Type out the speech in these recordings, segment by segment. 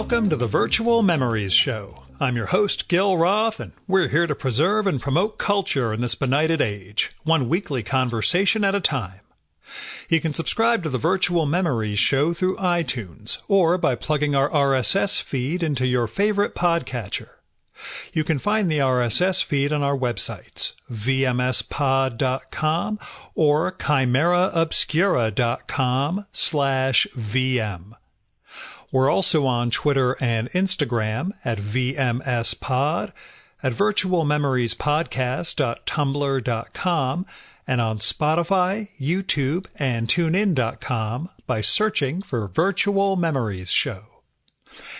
Welcome to the Virtual Memories Show. I'm your host, Gil Roth, and we're here to preserve and promote culture in this benighted age, one weekly conversation at a time. You can subscribe to the Virtual Memories Show through iTunes or by plugging our RSS feed into your favorite podcatcher. You can find the RSS feed on our websites, vmspod.com or chimeraobscura.com/VM. We're also on Twitter and Instagram at VMSPod, at virtualmemoriespodcast.tumblr.com, and on Spotify, YouTube, and TuneIn.com by searching for Virtual Memories Show.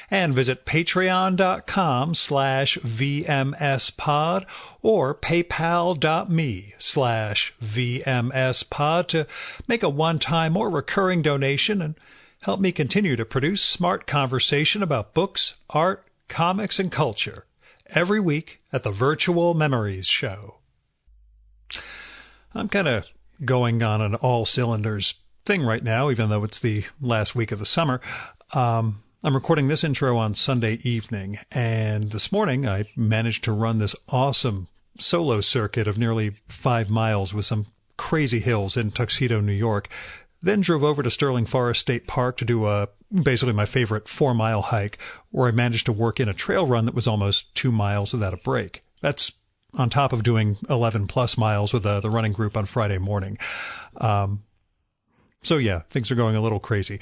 And visit patreon.com/VMSPod or paypal.me/VMSPod to make a one-time or recurring donation and help me continue to produce smart conversation about books, art, comics, and culture every week at the Virtual Memories Show. I'm kind of going on an all-cylinders thing right now, even though it's the last week of the summer. I'm recording this intro on Sunday evening, and this morning I managed to run this awesome solo circuit of nearly 5 miles with some crazy hills in Tuxedo, New York. Then drove over to Sterling Forest State Park to do basically my favorite 4-mile hike, where I managed to work in a trail run that was almost 2 miles without a break. That's on top of doing 11 plus miles with the running group on Friday morning. So yeah, things are going a little crazy.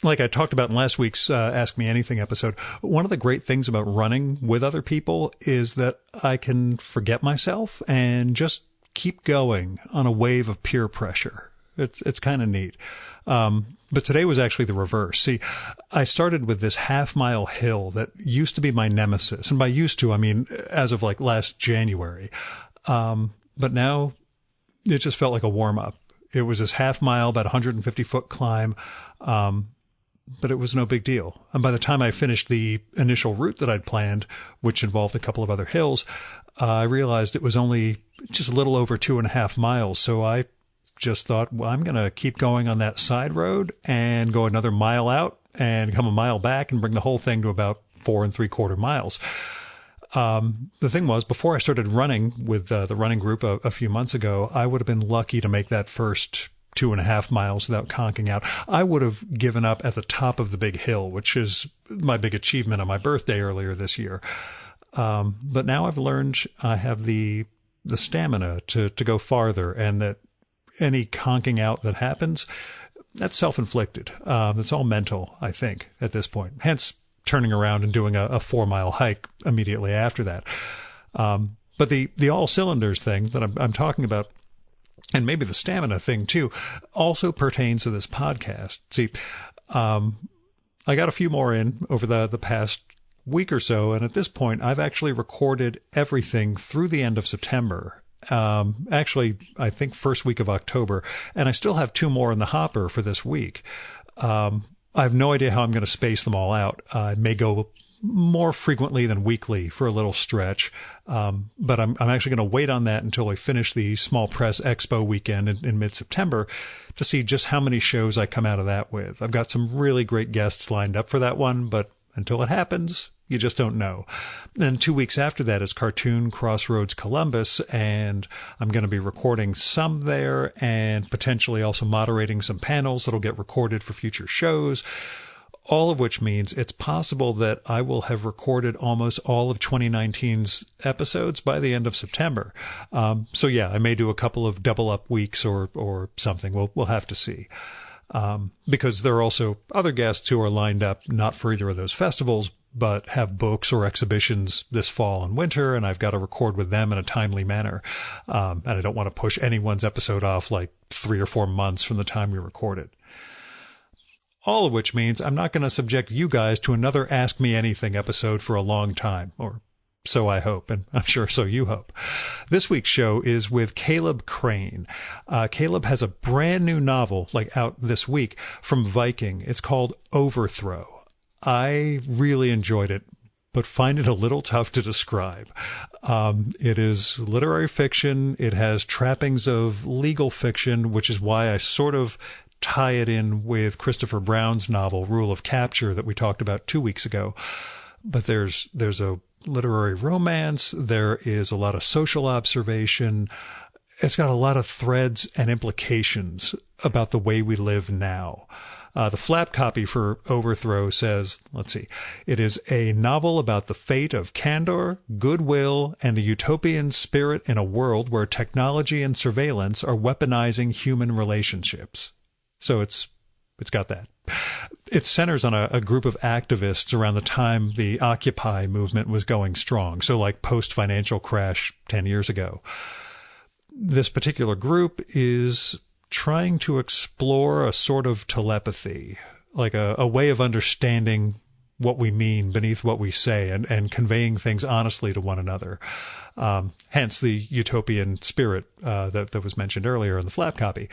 Like I talked about in last week's Ask Me Anything episode, one of the great things about running with other people is that I can forget myself and just keep going on a wave of peer pressure. It's kind of neat. But today was actually the reverse. See, I started with this half-mile hill that used to be my nemesis. And by used to, I mean as of like last January. But now it just felt like a warm-up. It was this half-mile, about 150-foot climb. But it was no big deal. And by the time I finished the initial route that I'd planned, which involved a couple of other hills, I realized it was only just a little over 2.5 miles. So I just thought, well, I'm going to keep going on that side road and go another mile out and come a mile back and bring the whole thing to about 4 3/4 miles. The thing was, before I started running with the running group a few months ago, I would have been lucky to make that first 2.5 miles without conking out. I would have given up at the top of the big hill, which is my big achievement on my birthday earlier this year. But now I've learned I have the stamina to go farther, and that any conking out that happens, that's self-inflicted. It's all mental, I think, at this point. Hence, turning around and doing a 4-mile hike immediately after that. But the all cylinders thing that I'm talking about, and maybe the stamina thing too, also pertains to this podcast. See, I got a few more in over the past week or so, and at this point, I've actually recorded everything through the end of September. Actually, I think first week of October, and I still have 2 more in the hopper for this week. I have no idea how I'm going to space them all out. I may go more frequently than weekly for a little stretch, but I'm actually going to wait on that until I finish the Small Press Expo weekend in mid-September to see just how many shows I come out of that with. I've got some really great guests lined up for that one, but until it happens, you just don't know. And 2 weeks after that is Cartoon Crossroads Columbus, and I'm going to be recording some there and potentially also moderating some panels that'll get recorded for future shows, all of which means it's possible that I will have recorded almost all of 2019's episodes by the end of September. So yeah, I may do a couple of double up weeks or something. We'll have to see. Because there are also other guests who are lined up not for either of those festivals, but have books or exhibitions this fall and winter, and I've got to record with them in a timely manner. And I don't want to push anyone's episode off like 3 or 4 months from the time we record it. All of which means I'm not going to subject you guys to another Ask Me Anything episode for a long time, or so I hope, and I'm sure so you hope. This week's show is with Caleb Crain. Caleb has a brand new novel, out this week, from Viking. It's called Overthrow. I really enjoyed it, but find it a little tough to describe. It is literary fiction. It has trappings of legal fiction, which is why I sort of tie it in with Christopher Brown's novel, Rule of Capture, that we talked about 2 weeks ago. But there's a literary romance. There is a lot of social observation. It's got a lot of threads and implications about the way we live now. The flap copy for Overthrow says, let's see, it is a novel about the fate of candor, goodwill, and the utopian spirit in a world where technology and surveillance are weaponizing human relationships. So it's got that. It centers on a group of activists around the time the Occupy movement was going strong, so like post-financial crash 10 years ago. This particular group is trying to explore a sort of telepathy, like a way of understanding what we mean beneath what we say and conveying things honestly to one another. Hence the utopian spirit that was mentioned earlier in the flap copy.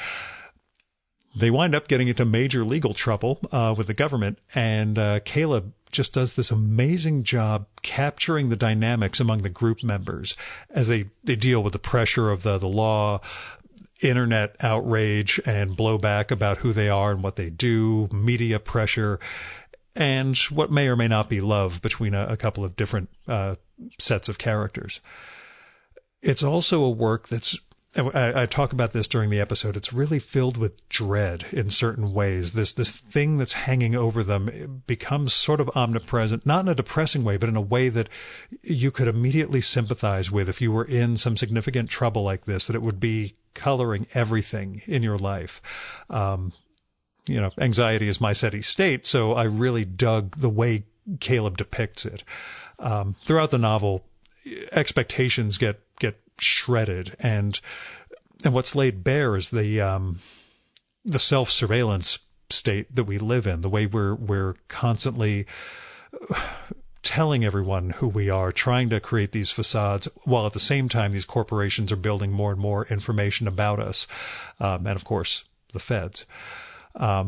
They wind up getting into major legal trouble with the government, and Caleb just does this amazing job capturing the dynamics among the group members as they deal with the pressure of the law, internet outrage and blowback about who they are and what they do, media pressure, and what may or may not be love between a couple of different sets of characters. It's also a work that's, I talk about this during the episode, it's really filled with dread in certain ways. This thing that's hanging over them becomes sort of omnipresent, not in a depressing way, but in a way that you could immediately sympathize with if you were in some significant trouble like this, that it would be coloring everything in your life. Anxiety is my steady state, so I really dug the way Caleb depicts it. Throughout the novel, expectations get shredded, and what's laid bare is the self-surveillance state that we live in, the way we're constantly telling everyone who we are, trying to create these facades, while at the same time these corporations are building more and more information about us, and of course the feds. I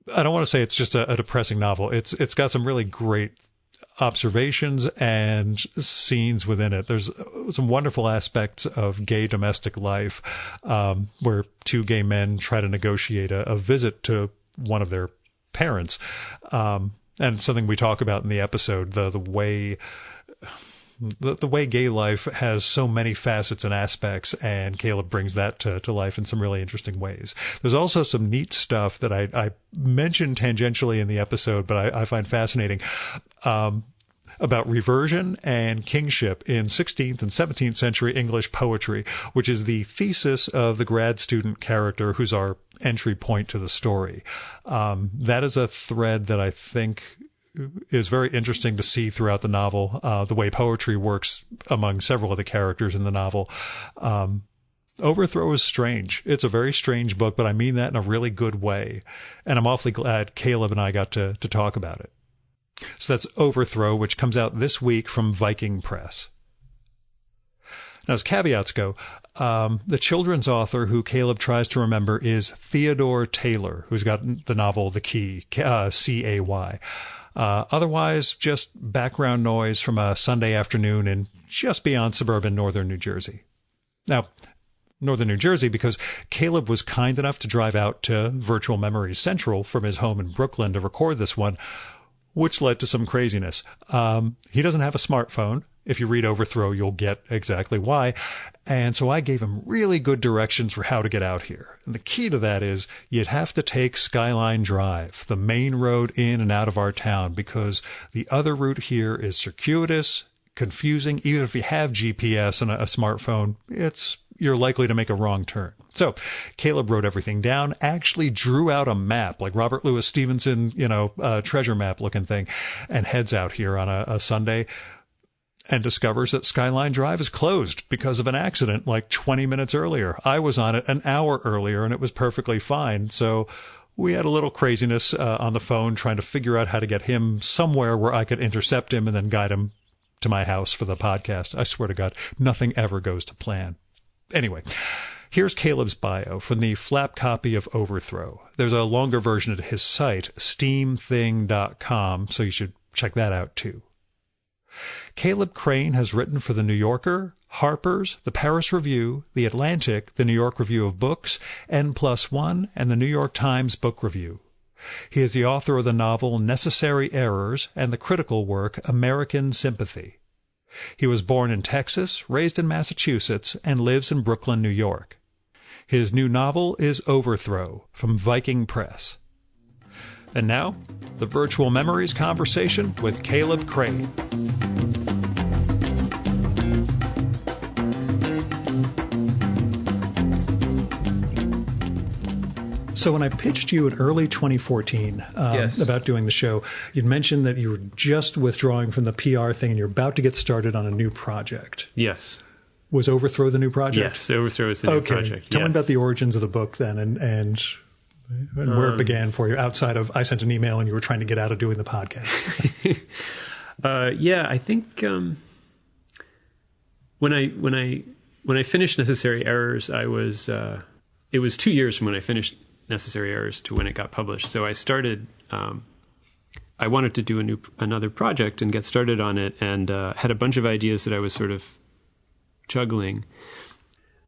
don't want to say it's just a depressing novel. It's got some really great observations and scenes within it. There's some wonderful aspects of gay domestic life, where two gay men try to negotiate a visit to one of their parents. And something we talk about in the episode, the way gay life has so many facets and aspects, and Caleb brings that to life in some really interesting ways. There's also some neat stuff that I mentioned tangentially in the episode, but I find fascinating, about reversion and kingship in 16th and 17th century English poetry, which is the thesis of the grad student character who's our entry point to the story. That is a thread that I think is very interesting to see throughout the novel, the way poetry works among several of the characters in the novel. Overthrow is strange. It's a very strange book, but I mean that in a really good way. And I'm awfully glad Caleb and I got to talk about it. So that's Overthrow, which comes out this week from Viking Press. Now, as caveats go, the children's author who Caleb tries to remember is Theodore Taylor, who's got the novel The Key, C-A-Y. Otherwise, just background noise from a Sunday afternoon in just beyond suburban northern New Jersey. Now, northern New Jersey, because Caleb was kind enough to drive out to Virtual Memories Central from his home in Brooklyn to record this one, which led to some craziness. He doesn't have a smartphone. If you read Overthrow, you'll get exactly why. And so I gave him really good directions for how to get out here. And the key to that is you'd have to take Skyline Drive, the main road in and out of our town, because the other route here is circuitous, confusing. Even if you have GPS and a smartphone, you're likely to make a wrong turn. So Caleb wrote everything down, actually drew out a map, like Robert Louis Stevenson, treasure map looking thing, and heads out here on a Sunday and discovers that Skyline Drive is closed because of an accident like 20 minutes earlier. I was on it an hour earlier and it was perfectly fine. So we had a little craziness on the phone trying to figure out how to get him somewhere where I could intercept him and then guide him to my house for the podcast. I swear to God, nothing ever goes to plan. Anyway, here's Caleb's bio from the flap copy of Overthrow. There's a longer version at his site, steamthing.com, so you should check that out too. Caleb Crain has written for The New Yorker, Harper's, The Paris Review, The Atlantic, The New York Review of Books, N+1, and The New York Times Book Review. He is the author of the novel Necessary Errors and the critical work American Sympathy. He was born in Texas, raised in Massachusetts, and lives in Brooklyn, New York. His new novel is Overthrow from Viking Press. And now, the Virtual Memories conversation with Caleb Crain. So when I pitched you in early 2014 about doing the show, you'd mentioned that you were just withdrawing from the PR thing and you're about to get started on a it project. Yes. Was Overthrow the new project? Yes, Overthrow is the new project. Tell me about the origins of the book then and where it began for you, outside of I sent an email and you were trying to get out of doing the podcast. I think when I finished Necessary Errors, it was 2 years from when I finished Necessary Errors to when it got published. So I started. I wanted to do another project and get started on it, and had a bunch of ideas that I was sort of juggling.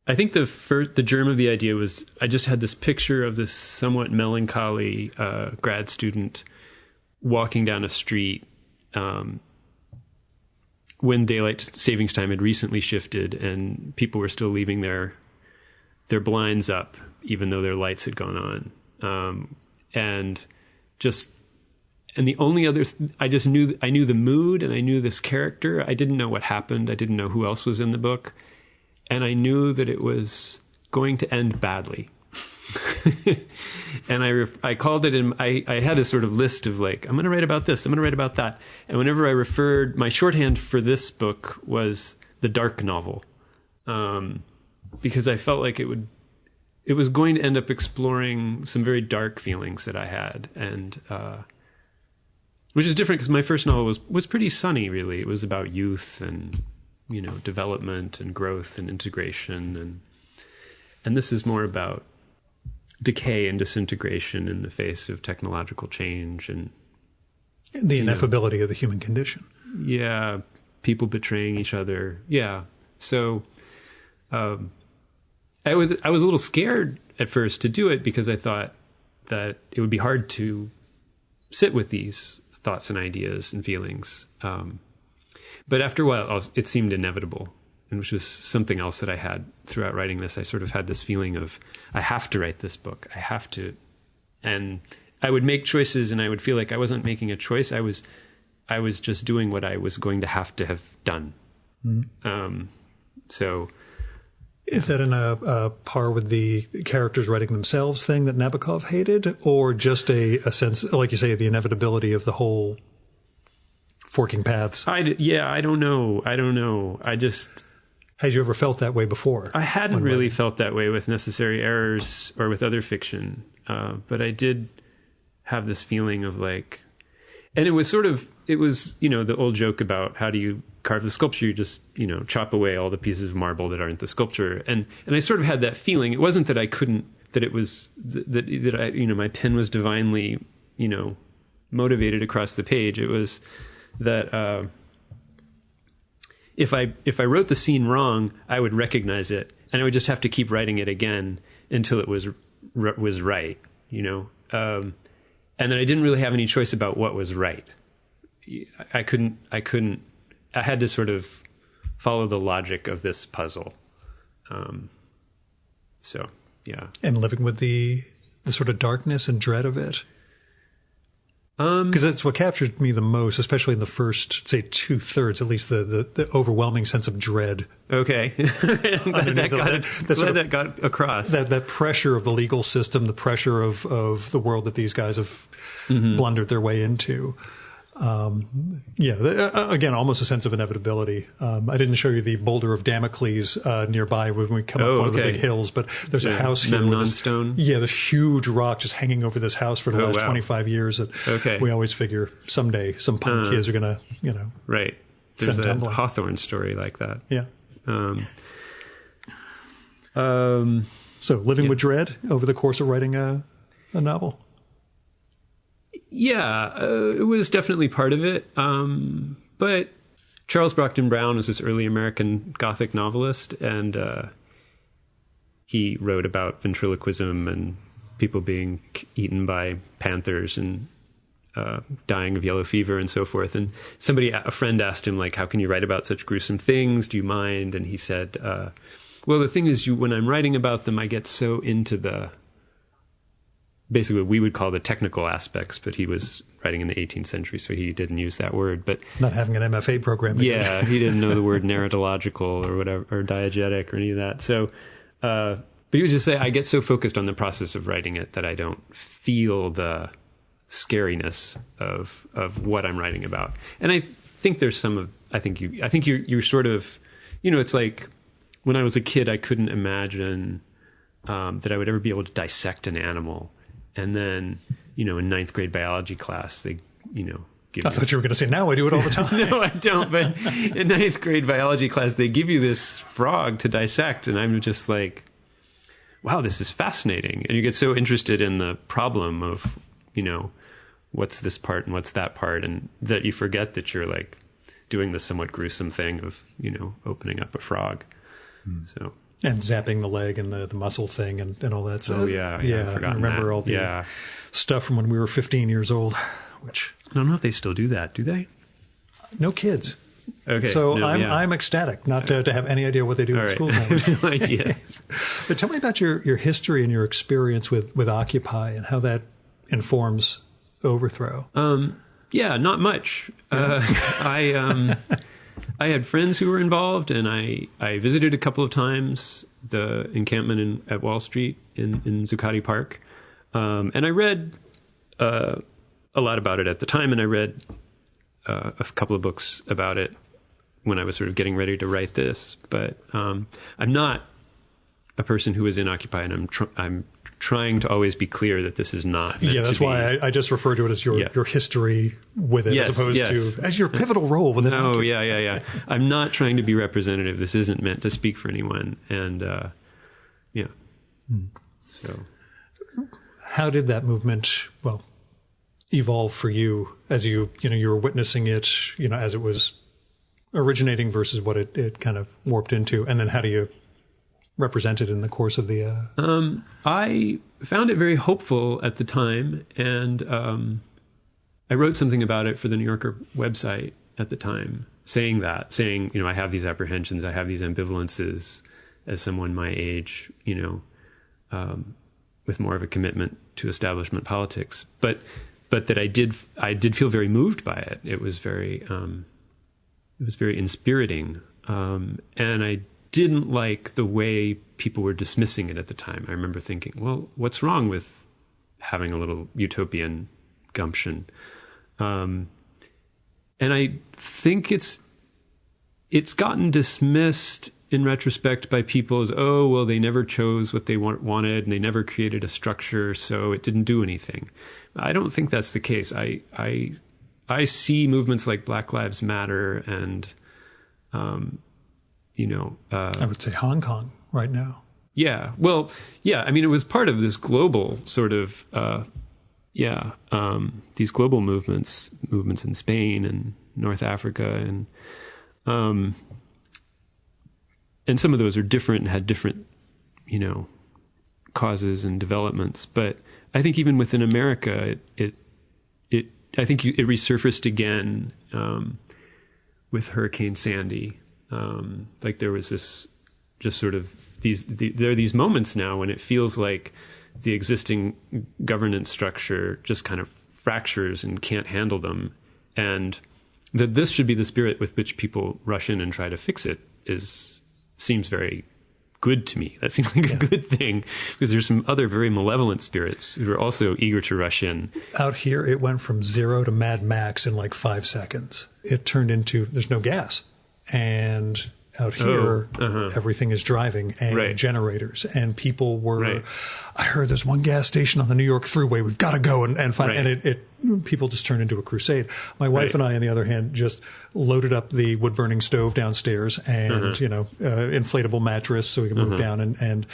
I think the germ of the idea was I just had this picture of this somewhat melancholy grad student walking down a street when daylight savings time had recently shifted and people were still leaving their blinds up even though their lights had gone on. And the only other I knew the mood and I knew this character. I didn't know what happened. I didn't know who else was in the book. And I knew that it was going to end badly. And I called it, and I had a sort of list of like, I'm going to write about this, I'm going to write about that. And whenever I referred, my shorthand for this book was the dark novel. Because I felt like it was going to end up exploring some very dark feelings that I had. And, which is different because my first novel was pretty sunny, really. It was about youth and, development and growth and integration. And this is more about decay and disintegration in the face of technological change and the ineffability of the human condition. Yeah. People betraying each other. Yeah. So, I was a little scared at first to do it because I thought that it would be hard to sit with these thoughts and ideas and feelings. But after a while, it seemed inevitable, and which was something else that I had throughout writing this. I sort of had this feeling of, I have to write this book. I have to. And I would make choices and I would feel like I wasn't making a choice. I was just doing what I was going to have done. Mm-hmm. Is that in a par with the characters writing themselves thing that Nabokov hated, or just a sense, like you say, the inevitability of the whole forking paths? I don't know. Had you ever felt that way before? I hadn't really felt that way with Necessary Errors or with other fiction, but I did have this feeling of like, and it was the old joke about how do you carve the sculpture? You just, chop away all the pieces of marble that aren't the sculpture. And I sort of had that feeling. It wasn't that I couldn't, that it was, that I, my pen was divinely, motivated across the page. It was that, if I wrote the scene wrong, I would recognize it and I would just have to keep writing it again until it was right, and then I didn't really have any choice about what was right. I had to sort of follow the logic of this puzzle. Yeah. And living with the sort of darkness and dread of it. Because that's what captured me the most, especially in the first, say, 2/3, at least the overwhelming sense of dread. Okay. That got across. That pressure of the legal system, the pressure of the world that these guys have blundered their way into. Again, almost a sense of inevitability. I didn't show you the boulder of Damocles nearby when we come up one of the big hills, but there's a house here with this huge rock just hanging over this house for the last 25 years. That we always figure someday some punk kids are going to, right. There's a Hawthorne story like that. Yeah. So living with dread over the course of writing a novel. Yeah, it was definitely part of it. But Charles Brockden Brown was this early American Gothic novelist, and he wrote about ventriloquism and people being eaten by panthers and dying of yellow fever and so forth. And a friend asked him, like, how can you write about such gruesome things? Do you mind? And he said, well, the thing is, when I'm writing about them, I get so into basically what we would call the technical aspects, but he was writing in the 18th century, so he didn't use that word. But not having an MFA program. Yeah, he didn't know the word narratological or whatever, or diegetic or any of that. So, but he would just say, I get so focused on the process of writing it that I don't feel the scariness of what I'm writing about. And I think there's I think you're sort of, it's like when I was a kid, I couldn't imagine that I would ever be able to dissect an animal. And then, in ninth grade biology class, they, I thought you were going to say, now I do it all the time. No, I don't. But in ninth grade biology class, they give you this frog to dissect. And I'm just like, wow, this is fascinating. And you get so interested in the problem of, what's this part and what's that part, and that you forget that you're like doing the somewhat gruesome thing of, opening up a frog. So. And zapping the leg and the muscle thing and all that stuff. Oh, yeah. I remember all the stuff from when we were 15 years old, which... I don't know if they still do that. Do they? No kids. Okay. So I'm ecstatic not to have any idea what they do in school. I have no idea. But tell me about your history and your experience with Occupy and how that informs Overthrow. Yeah, not much. I had friends who were involved, and I visited a couple of times the encampment at Wall Street in Zuccotti Park. And I read a lot about it at the time, and I read a couple of books about it when I was sort of getting ready to write this. But I'm not a person who is in Occupy, and I'm trying to always be clear that this is not meant that's why I just refer to it as your history with it, as opposed to as your pivotal role within Occupy. Yeah. I'm not trying to be representative. This isn't meant to speak for anyone. And So how did that movement evolve for you as you were witnessing it, as it was originating versus what it kind of warped into, and then how do you represent it in the course of the... I found it very hopeful at the time, and I wrote something about it for the New Yorker website at the time, saying, I have these apprehensions, I have these ambivalences as someone my age, with more of a commitment to establishment politics, but that I did feel very moved by it. It was very inspiriting, and I didn't like the way people were dismissing it at the time. I remember thinking, well, what's wrong with having a little utopian gumption? And I think it's gotten dismissed in retrospect by people as, oh, well, they never chose what they wanted and they never created a structure, so it didn't do anything. I don't think that's the case. I see movements like Black Lives Matter and, I would say Hong Kong right now. Yeah. Well, yeah. I mean, it was part of this global sort of, these global movements in Spain and North Africa, and some of those are different and had different, causes and developments. But I think even within America, it resurfaced again with Hurricane Sandy. Like there was this just sort of there are these moments now when it feels like the existing governance structure just kind of fractures and can't handle them, and that this should be the spirit with which people rush in and try to fix it seems very good to me. That seems like a good thing, because there's some other very malevolent spirits who are also eager to rush in. Out here, it went from 0 to Mad Max in like 5 seconds. It turned into there's no gas. And out here, everything is driving and generators. And people were, I heard there's one gas station on the New York Thruway. We've got to go and find, and people just turned into a crusade. My wife and I, on the other hand, just loaded up the wood burning stove downstairs and, inflatable mattress so we could move down. And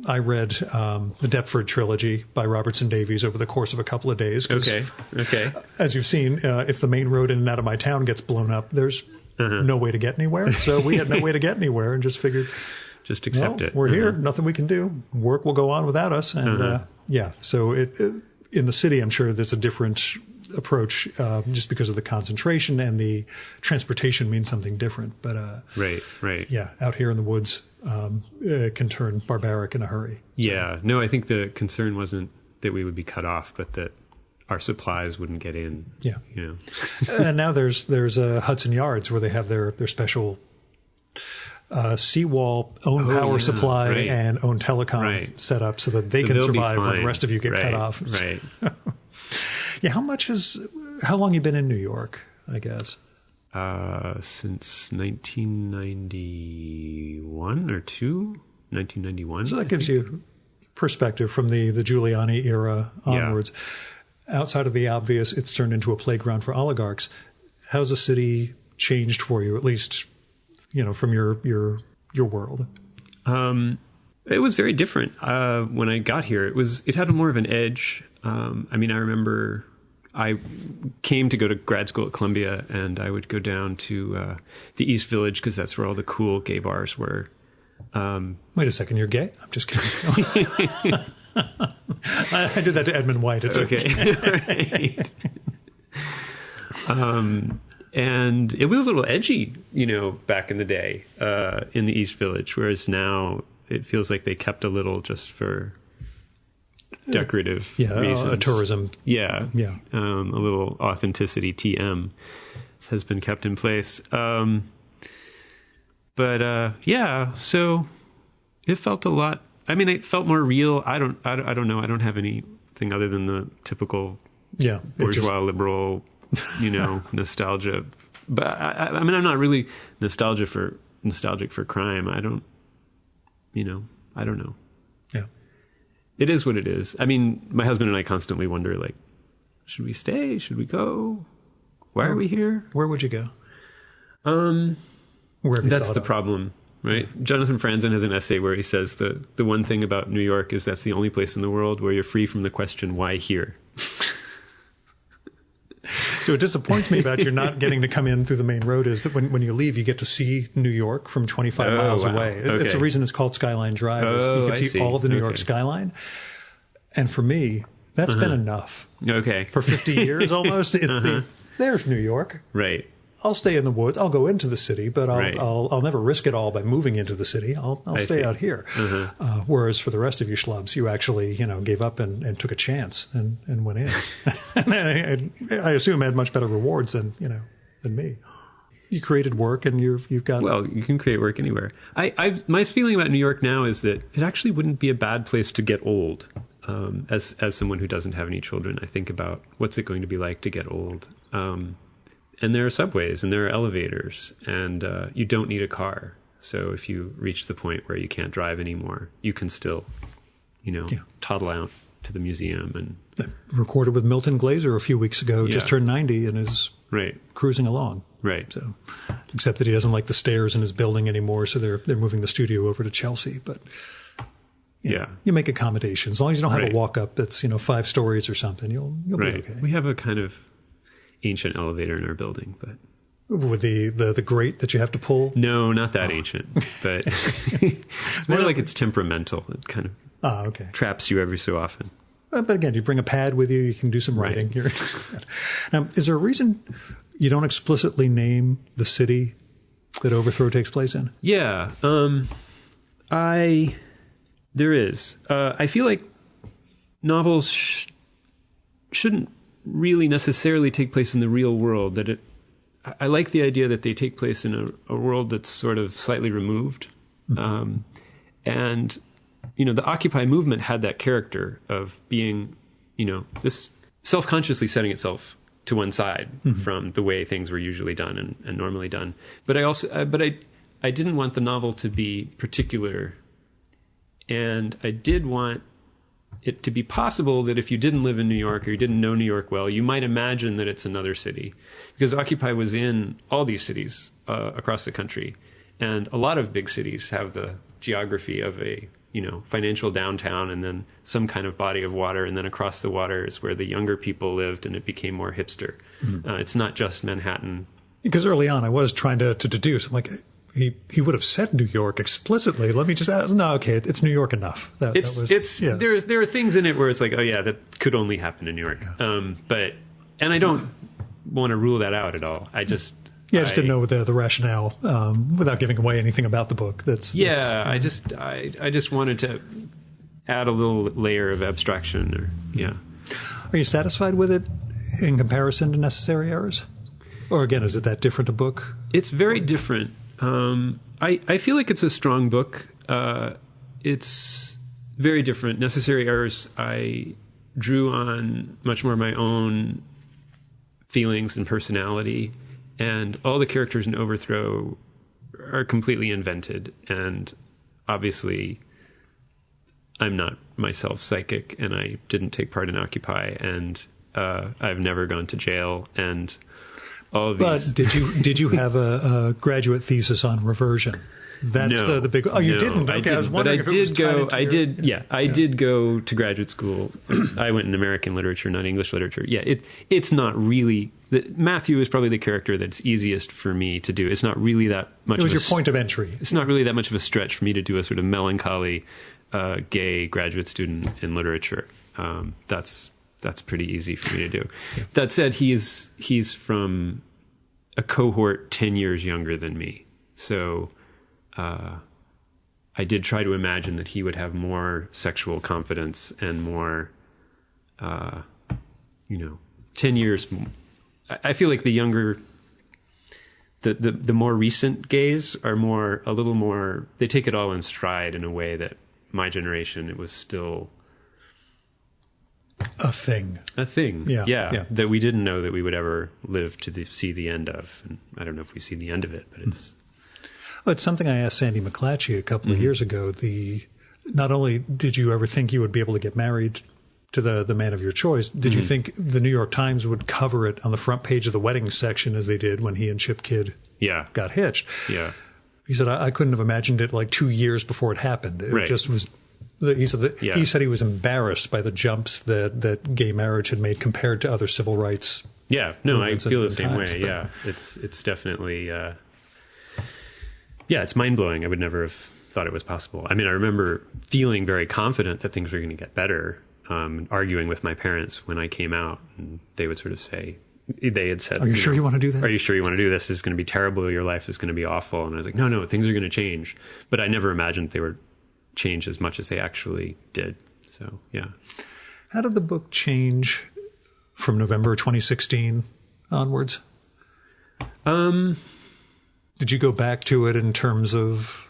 I read the Deptford trilogy by Robertson Davies over the course of a couple of days. Okay. As you've seen, if the main road in and out of my town gets blown up, there's no way to get anywhere. So we had no way to get anywhere and just figured, just accept it. We're here. Nothing we can do. Work will go on without us. And so in the city, I'm sure there's a different approach just because of the concentration, and the transportation means something different. But right. Yeah, out here in the woods, it can turn barbaric in a hurry. Yeah. No, I think the concern wasn't that we would be cut off, but that our supplies wouldn't get in. Yeah. You know. And now there's Hudson Yards where they have their special seawall own power supply and own telecom set up so that they can survive when the rest of you get cut off. Right. Yeah. How long you been in New York, I guess? Since 1991 or 1991. So that gives you perspective from the Giuliani era onwards. Yeah. Outside of the obvious, it's turned into a playground for oligarchs. How's the city changed for you, at least, from your world? It was very different. When I got here, it had more of an edge. I remember I came to go to grad school at Columbia, and I would go down to the East Village because that's where all the cool gay bars were. Wait a second, you're gay? I'm just kidding. I did that to Edmund White. It's okay. Right. And it was a little edgy, back in the day in the East Village, whereas now it feels like they kept a little just for decorative reasons. Tourism. Yeah. A little authenticity, TM, has been kept in place. So it felt a lot. It felt more real. I don't know. I don't have anything other than the typical bourgeois liberal, nostalgia. But I'm not really nostalgic for crime. I don't know. Yeah. It is what it is. My husband and I constantly wonder, like, should we stay? Should we go? Why are we here? Where would you go? That's the problem, right? Yeah. Jonathan Franzen has an essay where he says the one thing about New York is that's the only place in the world where you're free from the question, why here? So it disappoints me about you not getting to come in through the main road is that when you leave, you get to see New York from 25 miles away. Okay. It's the reason it's called Skyline Drive. You can see all of the New York skyline. And for me, that's been enough. Okay. For 50 years almost. It's there's New York. Right. I'll stay in the woods. I'll go into the city, but I'll never risk it all by moving into the city. I'll stay out here. Whereas for the rest of you schlubs, you actually gave up and took a chance and went in. And I assume had much better rewards than me. You created work, and you've got. Well, you can create work anywhere. My feeling about New York now is that it actually wouldn't be a bad place to get old. As someone who doesn't have any children, I think about what's it going to be like to get old. And there are subways and there are elevators, and you don't need a car. So if you reach the point where you can't drive anymore, you can still, toddle out to the museum. And I recorded with Milton Glaser a few weeks ago, just turned 90 and is cruising along. Right. So, except that he doesn't like the stairs in his building anymore, so they're moving the studio over to Chelsea. But you make accommodations. As long as you don't have a walk up that's 5 stories or something, you'll be okay. We have a kind of ancient elevator in our building, but with the grate that you have to pull. No, not that ancient, but it's more like it's temperamental. It kind of traps you every so often. But again, you bring a pad with you. You can do some writing. Now, is there a reason you don't explicitly name the city that Overthrow takes place in? Yeah, there is. I feel like novels shouldn't really necessarily take place in the real world. I like the idea that they take place in a world that's sort of slightly removed. And, the Occupy movement had that character of being, this self-consciously setting itself to one side from the way things were usually done and normally done. But I didn't want the novel to be particular. And I did want it to be possible that if you didn't live in New York or you didn't know New York well, you might imagine that it's another city, because Occupy was in all these cities across the country, and a lot of big cities have the geography of a financial downtown and then some kind of body of water, and then across the water is where the younger people lived, and it became more hipster. It's not just Manhattan Because early on I was trying to deduce. I'm like, he would have said New York explicitly. Let me just ask. No, okay, it's New York enough. There are things in it where it's like, oh yeah, that could only happen in New York. Yeah. And I don't want to rule that out at all. I just didn't know the rationale without giving away anything about the book. I just wanted to add a little layer of abstraction. Are you satisfied with it in comparison to Necessary Errors? Or again, is it that different a book? It's very different. I feel like it's a strong book. It's very different. Necessary Errors, I drew on much more my own feelings and personality, and all the characters in Overthrow are completely invented. And obviously, I'm not myself psychic, and I didn't take part in Occupy, and I've never gone to jail, and all of these. But did you have a graduate thesis on reversion? That's no, the big. Oh, you didn't. Okay, I was wondering. But I did go to graduate school. I went in American literature, not English literature. Yeah, it's not really. Matthew is probably the character that's easiest for me to do. It's not really that much. It was your point of entry. It's not really that much of a stretch for me to do a sort of melancholy, gay graduate student in literature. That's pretty easy for me to do. Yeah. That said, he's from a cohort 10 years younger than me, so. I did try to imagine that he would have more sexual confidence and more, 10 years. I feel like the younger, the more recent gays are a little more, they take it all in stride in a way that my generation, it was still a thing. Yeah. That we didn't know that we would ever live to see the end of. And I don't know if we see the end of it, but it's. Well, it's something I asked Sandy McClatchy a couple of years ago. Not only did you ever think you would be able to get married to the man of your choice, did you think the New York Times would cover it on the front page of the wedding section as they did when he and Chip Kidd got hitched? Yeah. He said, I couldn't have imagined it like 2 years before it happened. It just was. He said he was embarrassed by the jumps that gay marriage had made compared to other civil rights. Yeah, no, I feel the same way. Yeah, it's definitely. Yeah, it's mind-blowing. I would never have thought it was possible. I mean, I remember feeling very confident that things were going to get better, arguing with my parents when I came out, and they would sort of say, they had said, are you sure you want to do that? Are you sure you want to do this? This is going to be terrible. Your life is going to be awful. And I was like, no, things are going to change. But I never imagined they would change as much as they actually did. So, yeah. How did the book change from November 2016 onwards? Did you go back to it in terms of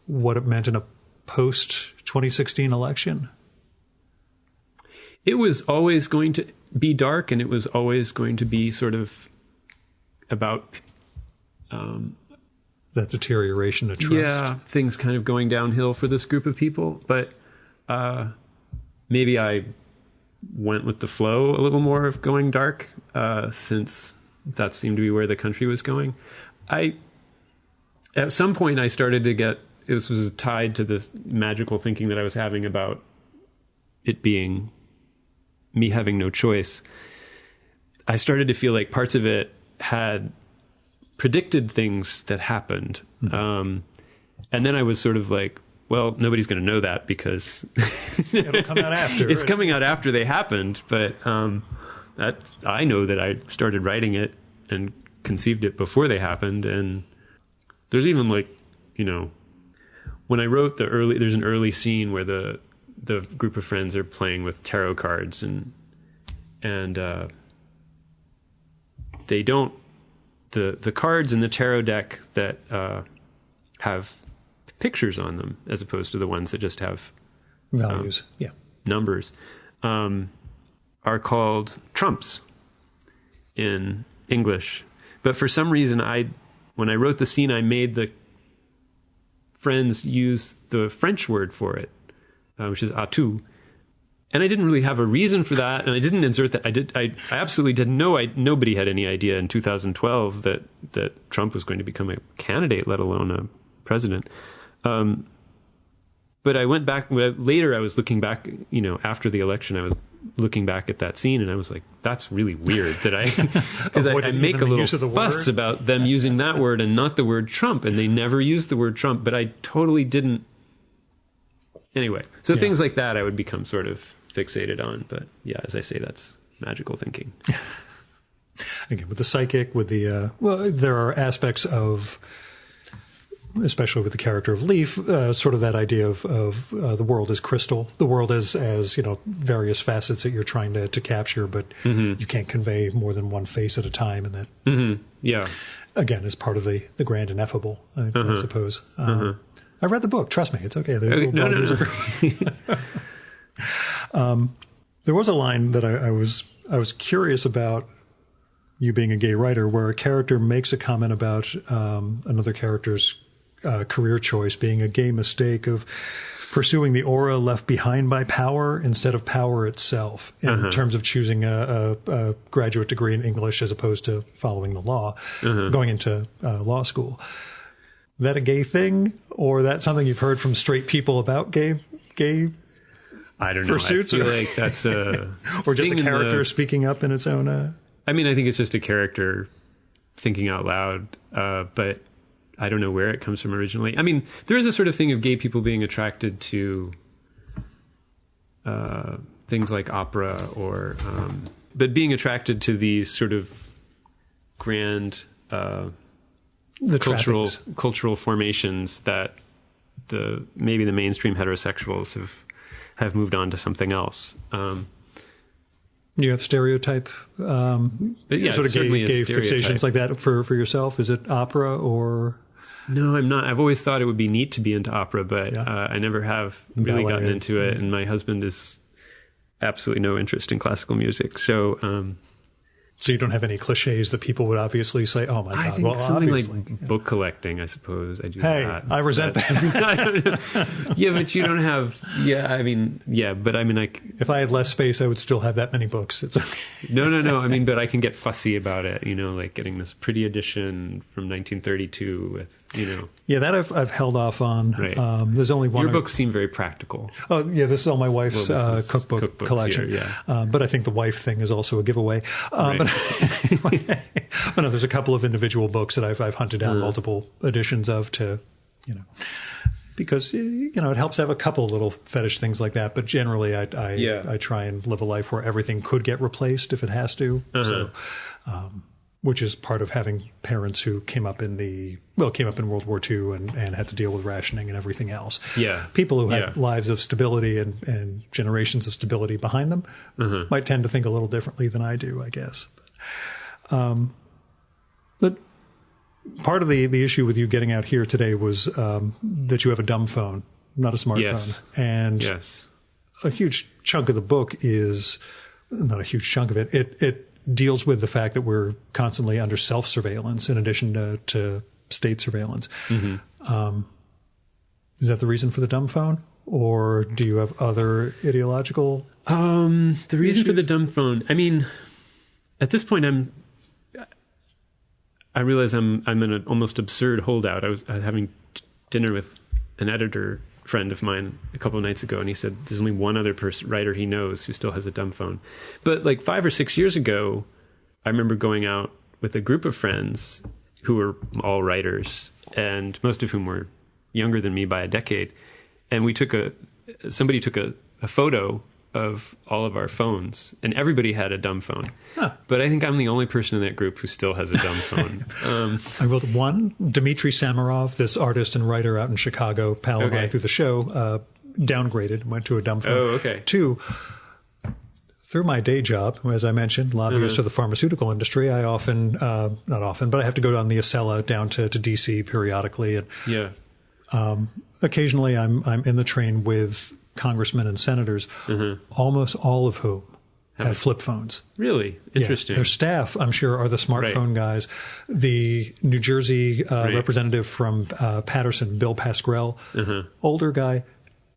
what it meant in a post-2016 election? It was always going to be dark, and it was always going to be sort of about... that deterioration of trust. Yeah, things kind of going downhill for this group of people. But maybe I went with the flow a little more of going dark, since that seemed to be where the country was going. At some point I started to get, this was tied to this magical thinking that I was having about it being me having no choice. I started to feel like parts of it had predicted things that happened. And then I was sort of like, well, nobody's going to know that because it'll come out after. It's coming out after they happened. But I know that I started writing it and conceived it before they happened. And there's even when I wrote there's an early scene where the group of friends are playing with tarot cards and they don't, the cards in the tarot deck that have pictures on them as opposed to the ones that just have values, numbers, are called trumps in English. But for some reason, when I wrote the scene, I made the friends use the French word for it, which is atout. And I didn't really have a reason for that, and I didn't insert that. I absolutely didn't know. Nobody had any idea in 2012 that Trump was going to become a candidate, let alone a president. And But I went back later. I was looking back, after the election, I was looking back at that scene, and I was like, "That's really weird." That because I make a little fuss about them using that word and not the word Trump, and they never used the word Trump, but I totally didn't. Anyway, so things like that I would become sort of fixated on. But yeah, as I say, that's magical thinking. Again, with the psychic, with the there are aspects of, especially with the character of Leaf, sort of that idea of the world as crystal, the world as various facets that you're trying to capture, but you can't convey more than one face at a time, and that again is part of the grand ineffable, I suppose. I read the book. Trust me, it's okay. No. There was a line that I was curious about, you being a gay writer, where a character makes a comment about another character's career choice being a gay mistake of pursuing the aura left behind by power instead of power itself, in terms of choosing a graduate degree in English as opposed to following the law, going into law school. That a gay thing, or that something you've heard from straight people about gay I don't know. pursuits? I feel like that's a or just a character speaking up in its own. I mean, I think it's just a character thinking out loud, but I don't know where it comes from originally. I mean, there is a sort of thing of gay people being attracted to things like opera, but being attracted to these sort of grand cultural formations that maybe the mainstream heterosexuals have moved on to something else. You have stereotype, sort of gay fixations like that for yourself. Is it opera or? No, I'm not. I've always thought it would be neat to be into opera, but I never have really gotten into it. And my husband has absolutely no interest in classical music. So you don't have any cliches that people would obviously say, "Oh my God!" I think something like book collecting, I suppose. I do. Hey, that, I resent that. Yeah, but you don't have. Yeah, I mean, if I had less space, I would still have that many books. It's okay. No. I mean, but I can get fussy about it. Like getting this pretty edition from 1932 with. Yeah, that I've held off on. Right. There's only one. Your books seem very practical. Oh yeah, this is all my wife's cookbook collection. Here, yeah. But I think the wife thing is also a giveaway. Right. But no, there's a couple of individual books that I've hunted down multiple editions of to, because it helps have a couple little fetish things like that. But generally, I try and live a life where everything could get replaced if it has to. So. Which is part of having parents who came up in World War II and had to deal with rationing and everything else. Yeah. People who had lives of stability and generations of stability behind them might tend to think a little differently than I do, I guess. But part of the issue with you getting out here today was that you have a dumb phone, not a smartphone. Yes. And a huge chunk of the book is, not a huge chunk of it, it deals with the fact that we're constantly under self-surveillance in addition to state surveillance. Is that the reason for the dumb phone? Or do you have other ideological the reason issues? For the dumb phone, I mean, at this point, I realize I'm in an almost absurd holdout. I was having dinner with an editor friend of mine a couple of nights ago, and he said there's only one other writer he knows who still has a dumb phone. But like 5 or 6 years ago, I remember going out with a group of friends who were all writers, and most of whom were younger than me by a decade. And somebody took a photo of all of our phones, and everybody had a dumb phone. Huh. But I think I'm the only person in that group who still has a dumb phone. I wrote one. Dmitry Samarov, this artist and writer out in Chicago, pal of mine through the show, downgraded, went to a dumb phone. Oh, okay. 2, through my day job, as I mentioned, lobbyist for the pharmaceutical industry, I often, not often, but I have to go down the Acela down to DC periodically. And occasionally I'm in the train with congressmen and senators, almost all of whom have flip phones. Really? Interesting. Their staff, I'm sure, are the smartphone guys. The New Jersey representative from Patterson, Bill Pascrell, older guy,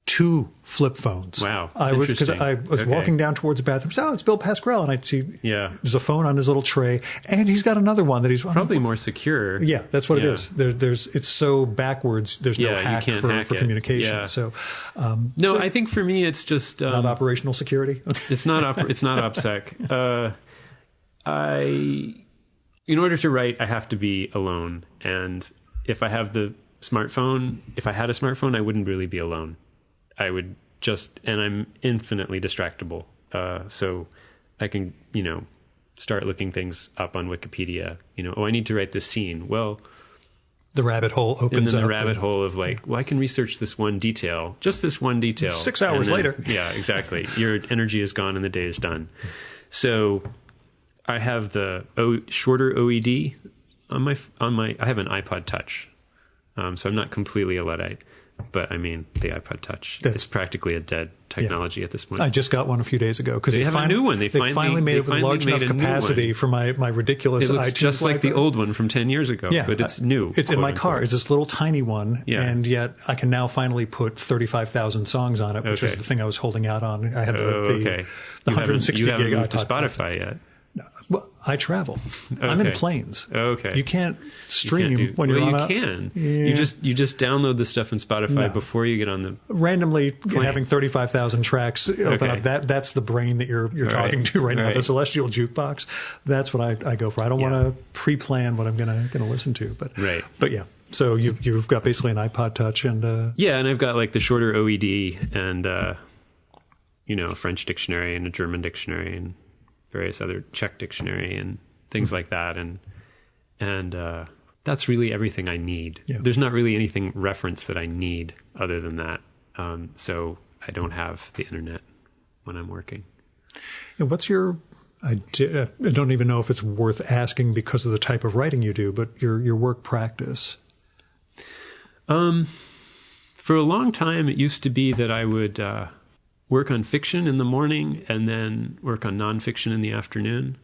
2 flip phones. Wow. Because I was walking down towards the bathroom. So, it's Bill Pasquale. And I see there's a phone on his little tray. And he's got another one that he's probably more secure. Yeah, that's what it is. It's so backwards. There's no hack for communication. Yeah. So, I think for me, it's just not operational security. It's not OPSEC. In order to write, I have to be alone. And if I have the smartphone, if I had a smartphone, I wouldn't really be alone. I would and I'm infinitely distractible. So I can, start looking things up on Wikipedia. I need to write this scene. Well, the rabbit hole opens up. And then the rabbit hole of I can research this one detail, just this one detail. 6 hours later. Yeah, exactly. Your energy is gone and the day is done. So I have the shorter OED on my. I have an iPod Touch, so I'm not completely a Luddite, but I mean the iPod Touch. It's practically a dead technology at this point. I just got one a few days ago because they have a new one. They finally made it with large enough capacity for my ridiculous. It looks iTunes just like the old one from 10 years ago, but it's new. It's in my car. It's this little tiny one, and yet I can now finally put 35,000 songs on it, which is the thing I was holding out on. I had the 160 gig iPod to iPod Spotify yet. Well, I travel. I'm in planes. Okay. You can't stream when you're on you can. You just download the stuff in Spotify before you get on the randomly plane. Having 35,000 tracks open up. That's the brain that you're talking to right now. The celestial jukebox. That's what I go for. I don't want to pre-plan what I'm gonna listen to. But yeah. So you've got basically an iPod Touch and and I've got like the shorter OED and a French dictionary and a German dictionary and various other Czech dictionary and things like that. And that's really everything I need. Yeah. There's not really anything reference that I need other than that. So I don't have the internet when I'm working. And what's your, I don't even know if it's worth asking because of the type of writing you do, but your work practice. For a long time, it used to be that I would, work on fiction in the morning and then work on nonfiction in the afternoon.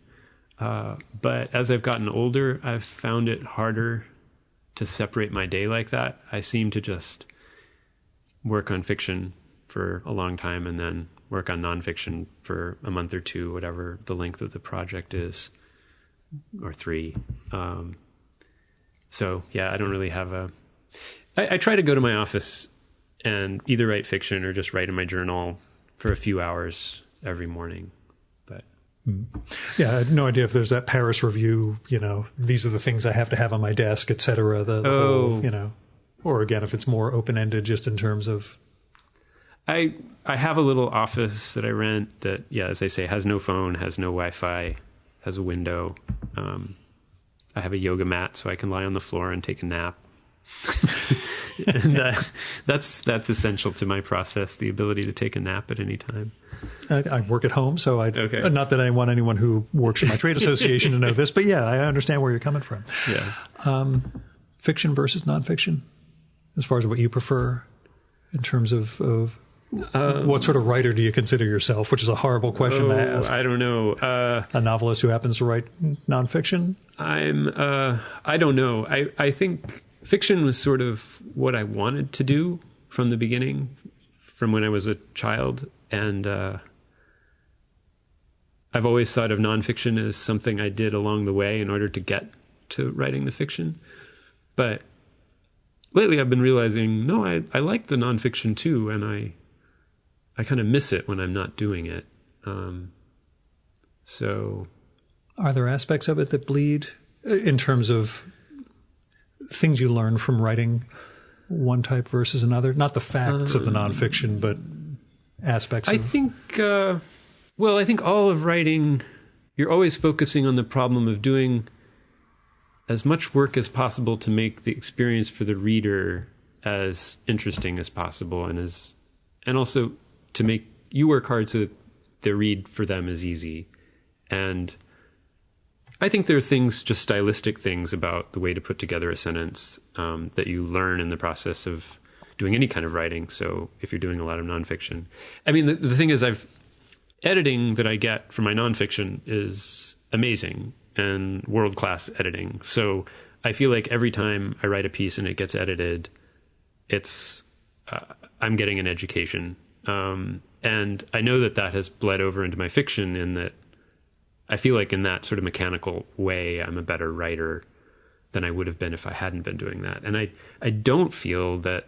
But as I've gotten older, I've found it harder to separate my day like that. I seem to just work on fiction for a long time and then work on nonfiction for a month or two, whatever the length of the project is, or 3. So yeah, I don't really have I try to go to my office and either write fiction or just write in my journal for a few hours every morning. But yeah, I had no idea if there's that Paris review, these are the things I have to have on my desk, et cetera. The whole, or again, if it's more open-ended just in terms of. I have a little office that I rent that, as I say, has no phone, has no Wi-Fi, has a window. I have a yoga mat so I can lie on the floor and take a nap. And that's essential to my process, the ability to take a nap at any time. I work at home, so not that I want anyone who works in my trade association to know this, but I understand where you're coming from. Yeah. Fiction versus nonfiction, as far as what you prefer in terms of what sort of writer do you consider yourself, which is a horrible question to ask. I don't know. A novelist who happens to write nonfiction? I don't know. I think fiction was sort of what I wanted to do from the beginning, from when I was a child. And I've always thought of nonfiction as something I did along the way in order to get to writing the fiction. But lately I've been realizing, no, I like the nonfiction too, and I kind of miss it when I'm not doing it. So are there aspects of it that bleed in terms of things you learn from writing one type versus another? Not the facts of the nonfiction, but aspects. I think all of writing, you're always focusing on the problem of doing as much work as possible to make the experience for the reader as interesting as possible, and also to make you work hard so that the read for them is easy. And I think there are things, just stylistic things about the way to put together a sentence that you learn in the process of doing any kind of writing. So if you're doing a lot of nonfiction, I mean, the thing is, editing that I get from my nonfiction is amazing and world-class editing. So I feel like every time I write a piece and it gets edited, it's I'm getting an education. And I know that has bled over into my fiction, in that I feel like in that sort of mechanical way, I'm a better writer than I would have been if I hadn't been doing that. And I don't feel that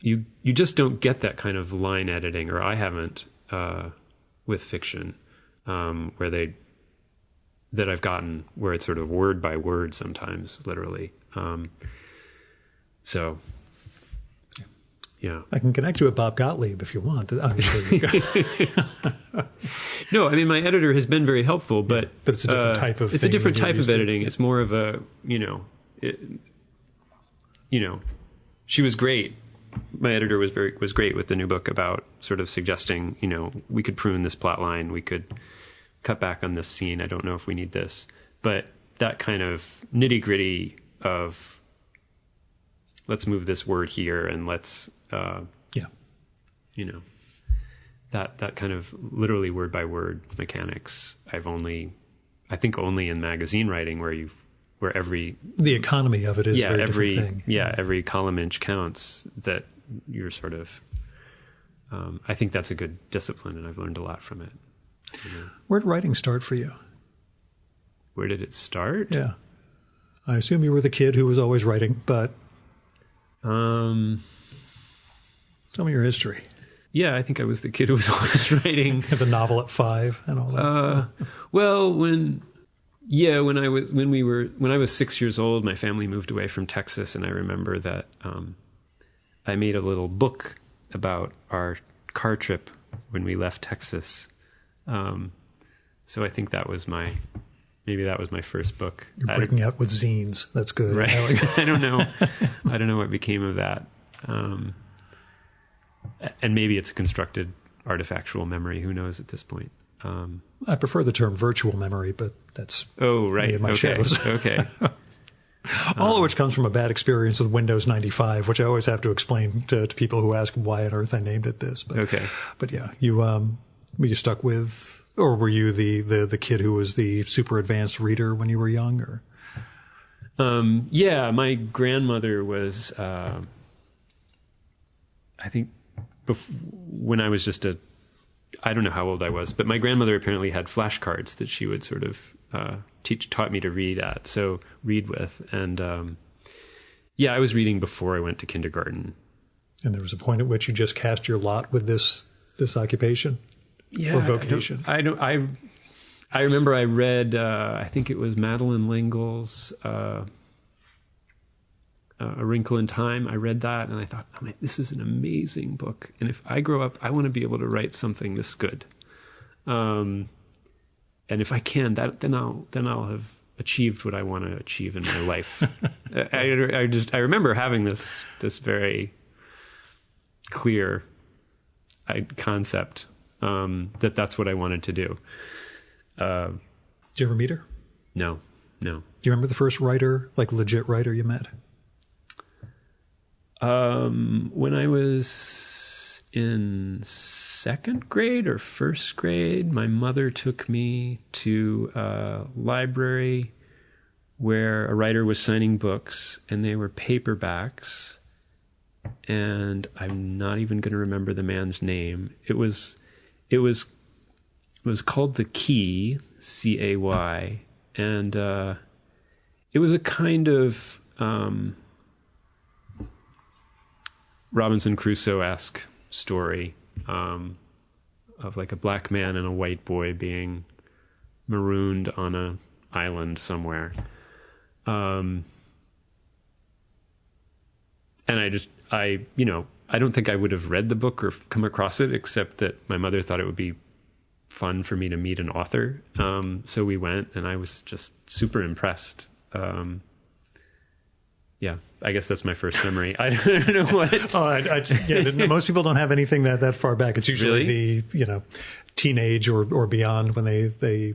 you just don't get that kind of line editing, or I haven't, with fiction, that I've gotten, where it's sort of word by word, sometimes literally. So yeah, I can connect you with Bob Gottlieb if you want. I'm sure you can. No, I mean, my editor has been very helpful, but it's a different type of. It's a different type of editing. It's more of a, she was great. My editor was great with the new book, about sort of suggesting, we could prune this plot line, we could cut back on this scene. I don't know if we need this, but that kind of nitty gritty of, let's move this word here, and let's, that kind of literally word by word mechanics. I think only in magazine writing, where the economy of it is a very different thing. Every column inch counts, that you're sort of, I think that's a good discipline, and I've learned a lot from it. Where did writing start for you? Where did it start? Yeah. I assume you were the kid who was always writing, but tell me your history. Yeah, I think I was the kid who was always writing. The novel at 5 and all that. Well, when I was 6 years old, my family moved away from Texas, and I remember that I made a little book about our car trip when we left Texas. So I think that was my first book. You're breaking out with zines. That's good. Right. I don't know. I don't know what became of that. And maybe it's a constructed artifactual memory. Who knows at this point? I prefer the term virtual memory, but that's right. My shows. Okay. All of which comes from a bad experience with Windows 95, which I always have to explain to people who ask why on earth I named it this. But, okay. But yeah, were you stuck with, or were you the kid who was the super advanced reader when you were young? Or yeah, my grandmother was, I think, when I was just I don't know how old I was, but my grandmother apparently had flashcards that she would sort of taught me to read with. And I was reading before I went to kindergarten. And there was a point at which you just cast your lot with this occupation or vocation. I remember I read, I think it was Madeleine L'Engle's A Wrinkle in Time. I read that and I thought, this is an amazing book. And if I grow up, I want to be able to write something this good. And if I can, then I'll have achieved what I want to achieve in my life. I remember having this very clear concept that's what I wanted to do. Did you ever meet her? No. Do you remember the first writer, like legit writer you met? When I was in second grade or first grade, my mother took me to a library where a writer was signing books, and they were paperbacks. And I'm not even going to remember the man's name. It was called The Key, C-A-Y, and it was a kind of Robinson Crusoe-esque story of like a black man and a white boy being marooned on an island somewhere. And I don't think I would have read the book or come across it, except that my mother thought it would be fun for me to meet an author. So we went, and I was just super impressed. Yeah, I guess that's my first memory. I don't know what. Most people don't have anything that far back. It's usually the teenage or beyond when they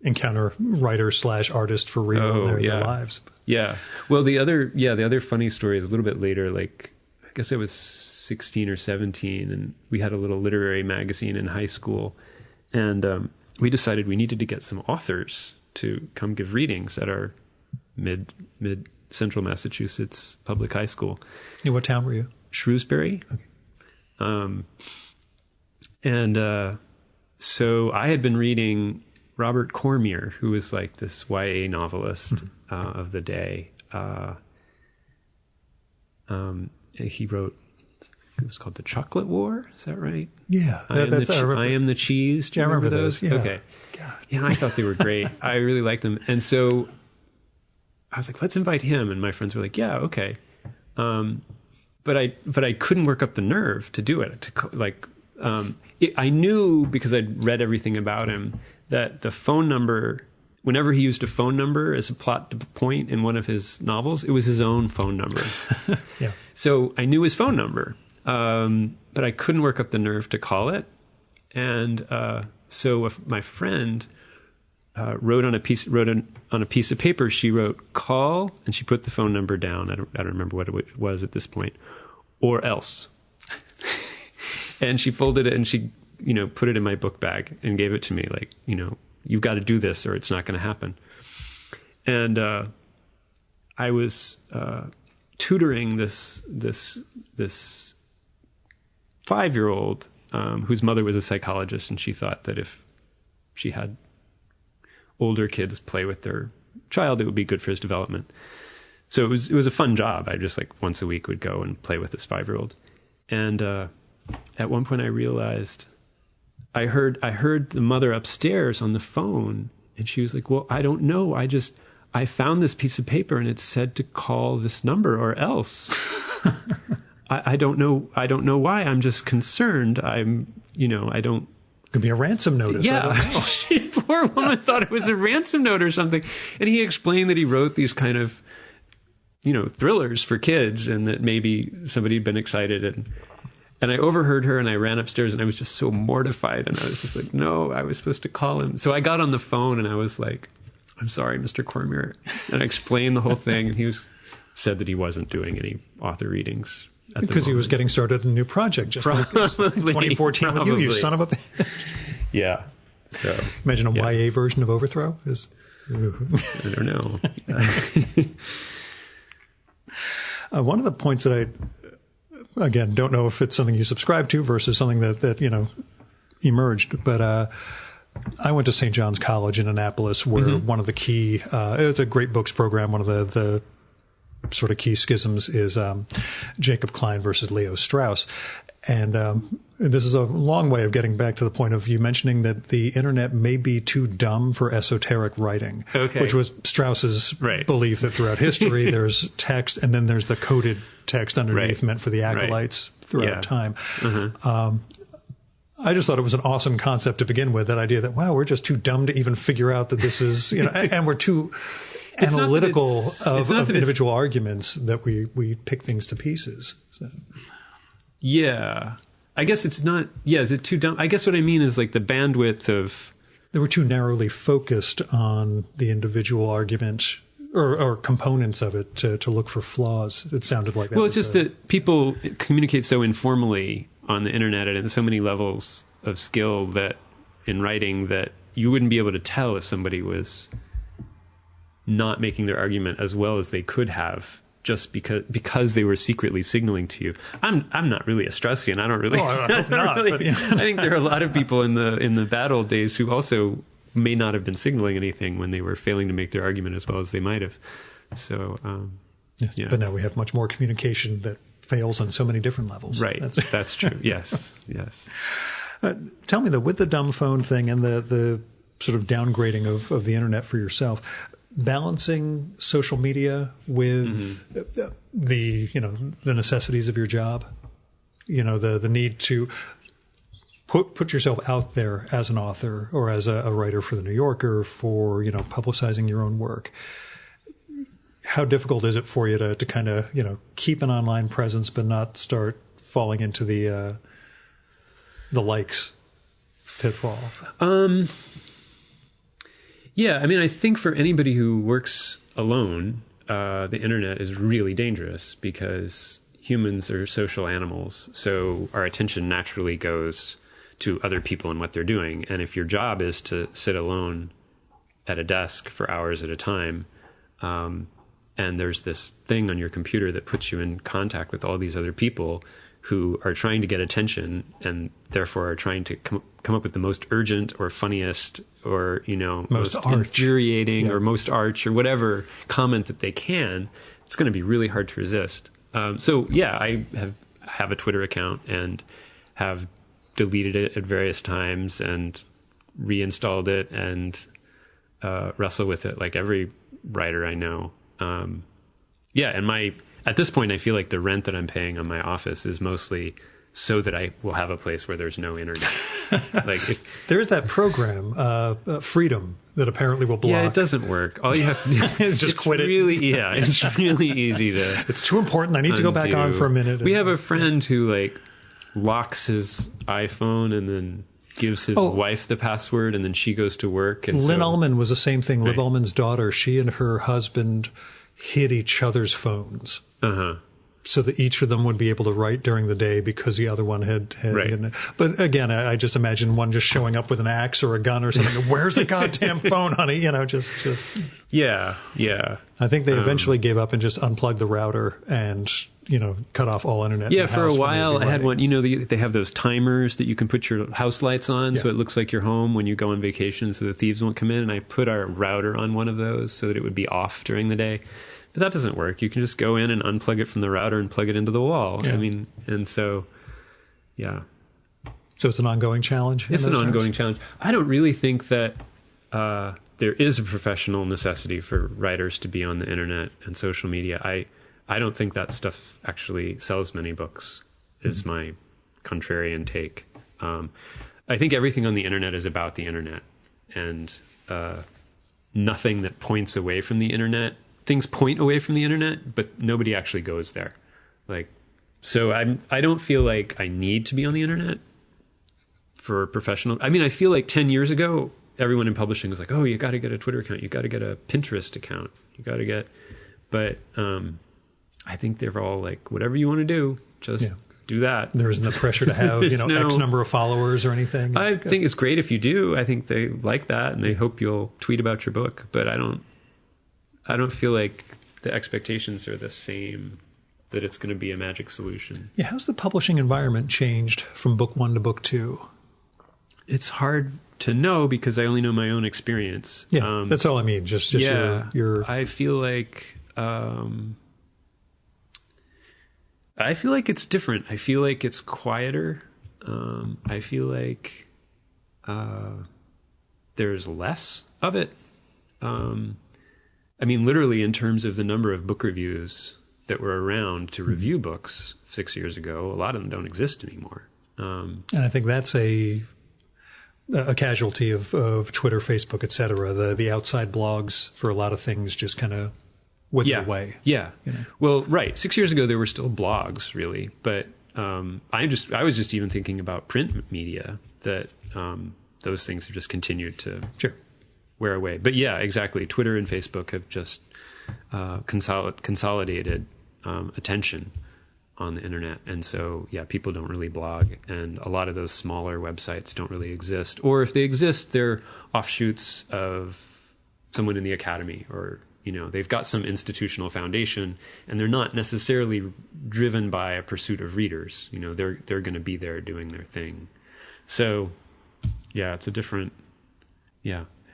encounter writer/artist for real in their lives. Yeah. Well, the other funny story is a little bit later. Like, I guess I was 16 or 17, and we had a little literary magazine in high school, and we decided we needed to get some authors to come give readings at our mid Central Massachusetts public high school. In what town were you? Shrewsbury. Okay. So I had been reading Robert Cormier, who was like this YA novelist of the day. He wrote, it was called The Chocolate War. Is that right? Yeah. I Am the Cheese. Do you remember those? Yeah. Okay. God. Yeah, I thought they were great. I really liked them. And so I was like, let's invite him. And my friends were like, yeah, okay. But I couldn't work up the nerve to do it. I knew, because I'd read everything about him, that the phone number, whenever he used a phone number as a plot point in one of his novels, it was his own phone number. Yeah. So I knew his phone number, but I couldn't work up the nerve to call it. And so if my friend wrote on a piece of paper, she wrote "call," and she put the phone number down. I don't remember what it was at this point, or else. And she folded it and she, put it in my book bag and gave it to me. Like, you've got to do this or it's not going to happen. And I was tutoring this 5-year-old whose mother was a psychologist, and she thought that if she had older kids play with their child, it would be good for his development. So it was a fun job. I just once a week would go and play with this 5-year-old. And at one point I realized I heard the mother upstairs on the phone, and she was like, well, I don't know. I found this piece of paper and it said to call this number or else. I don't know. I don't know why. I'm just concerned. I don't. Could be a ransom notice. Yeah. Poor woman thought it was a ransom note or something. And he explained that he wrote these kind of, thrillers for kids, and that maybe somebody had been excited. And I overheard her, and I ran upstairs, and I was just so mortified. And I was just like, no, I was supposed to call him. So I got on the phone, and I was like, I'm sorry, Mr. Cormier. And I explained the whole thing. And said that he wasn't doing any author readings. Because he was getting started in a new project, just like 2014 with you, you son of a bitch. Yeah. So imagine a YA version of Overthrow. I don't know. One of the points that I, again, don't know if it's something you subscribe to versus something that emerged, but I went to St. John's College in Annapolis, where one of the key, it's a great books program. One of the sort of key schisms is Jacob Klein versus Leo Strauss. And this is a long way of getting back to the point of you mentioning that the internet may be too dumb for esoteric writing, which was Strauss's belief that throughout history there's text and then there's the coded text underneath meant for the acolytes throughout time. I just thought it was an awesome concept to begin with, that idea that, wow, we're just too dumb to even figure out that this is, and we're too analytical of individual arguments that we pick things to pieces. So. Yeah. I guess it's not, is it too dumb? I guess what I mean is the bandwidth of... They were too narrowly focused on the individual argument or components of it to look for flaws. It sounded like that. Well, it's just that people communicate so informally on the internet and at so many levels of skill that in writing that you wouldn't be able to tell if somebody was not making their argument as well as they could have, just because they were secretly signaling to you. I'm not really a Straussian. I don't really. Oh, I hope not. Really, I think there are a lot of people in the bad old days who also may not have been signaling anything when they were failing to make their argument as well as they might have. So, yes, but now we have much more communication that fails on so many different levels. Right. That's true. Yes. Tell me, though, with the dumb phone thing and the sort of downgrading of the internet for yourself, balancing social media with the necessities of your job, the need to put yourself out there as an author or as a writer for the New Yorker, for publicizing your own work. How difficult is it for you to kind of keep an online presence but not start falling into the likes pitfall? Yeah, I mean, I think for anybody who works alone, the internet is really dangerous because humans are social animals. So our attention naturally goes to other people and what they're doing. And if your job is to sit alone at a desk for hours at a time, and and there's this thing on your computer that puts you in contact with all these other people who are trying to get attention and therefore are trying to come up with the most urgent or funniest or, most infuriating or most arch or whatever comment that they can, it's going to be really hard to resist. So yeah, I have a Twitter account and have deleted it at various times and reinstalled it and wrestle with it like every writer I know. And at this point, I feel like the rent that I'm paying on my office is mostly so that I will have a place where there's no internet. There's that program, Freedom, that apparently will block. Yeah, it doesn't work. All you have to do is just quit it. Yeah, it's really easy to. It's too important. I need to go back on for a minute. We have a friend who locks his iPhone and then gives his wife the password, and then she goes to work. And Lynn Ullman was the same thing. Liv Ullman's daughter, she and her husband hid each other's phones. So that each of them would be able to write during the day because the other one had hidden it. But again, I just imagine one just showing up with an axe or a gun or something. Where's the goddamn phone, honey? Just. Yeah. I think they eventually gave up and just unplugged the router and, cut off all internet. Yeah, for a while I had one, they have those timers that you can put your house lights on so it looks like you're home when you go on vacation so the thieves won't come in. And I put our router on one of those so that it would be off during the day. But that doesn't work. You can just go in and unplug it from the router and plug it into the wall. Yeah. And so, yeah. So it's an ongoing challenge? It's an ongoing challenge. I don't really think that there is a professional necessity for writers to be on the internet and social media. I don't think that stuff actually sells many books, is my contrarian take. I think everything on the internet is about the internet, and nothing that points away from the internet. Things point away from the internet, but nobody actually goes there. So I don't feel like I need to be on the internet for professional. I feel like 10 years ago, everyone in publishing was like, "Oh, you got to get a Twitter account. You got to get a Pinterest account. You got to get." But I think they're all like, "Whatever you want to do, just do that." There isn't the pressure to have X number of followers or anything. I think it's great if you do. I think they like that and they hope you'll tweet about your book. But I don't feel like the expectations are the same, that it's going to be a magic solution. Yeah, how's the publishing environment changed from book 1 to book 2? It's hard to know because I only know my own experience. Yeah, that's all I mean. Just your. I feel like it's different. I feel like it's quieter. I feel like there's less of it. Literally in terms of the number of book reviews that were around to review books 6 years ago, a lot of them don't exist anymore. And I think that's a casualty of Twitter, Facebook, et cetera. The outside blogs for a lot of things just kind of withered away. Yeah. Well, right. 6 years ago, there were still blogs, really. But I was just even thinking about print media, that those things have just continued to wear away. But yeah, exactly. Twitter and Facebook have just consolidated attention on the internet. And so, people don't really blog. And a lot of those smaller websites don't really exist. Or if they exist, they're offshoots of someone in the academy, or, they've got some institutional foundation, and they're not necessarily driven by a pursuit of readers. They're going to be there doing their thing. So, it's a different,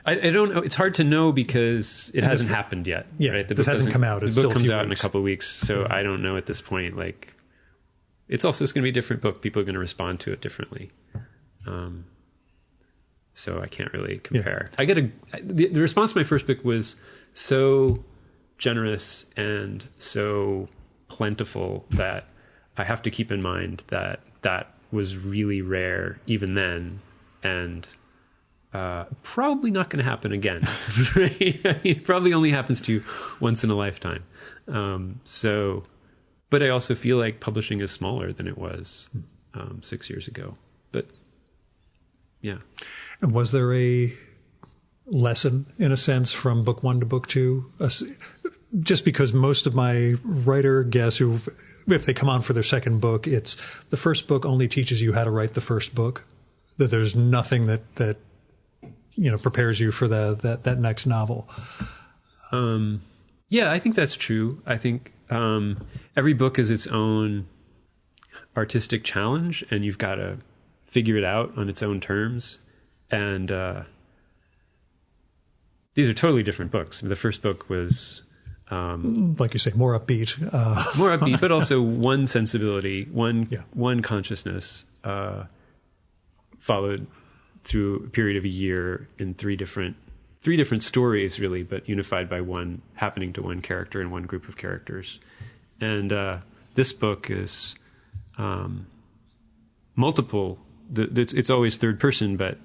I don't know. It's hard to know because it hasn't happened yet. Yeah, right? This hasn't come out. The book comes out in a couple of weeks, so I don't know at this point. It's also going to be a different book. People are going to respond to it differently. So I can't really compare. Yeah. The response to my first book was so generous and so plentiful that I have to keep in mind that that was really rare even then, and probably not going to happen again. Right? It probably only happens to you once in a lifetime. But I also feel like publishing is smaller than it was 6 years ago. But yeah. And was there a lesson, in a sense, from book 1 to book 2? Just because most of my writer guests who, if they come on for their second book, it's the first book only teaches you how to write the first book. That there's nothing that prepares you for that next novel. Yeah, I think that's true. I think every book is its own artistic challenge, and you've got to figure it out on its own terms. And these are totally different books. The first book was, like you say, more upbeat. More upbeat, but also one sensibility, one consciousness, followed through a period of a year in three different stories, really, but unified by one, happening to one character and one group of characters. And this book is multiple. It's always third person, but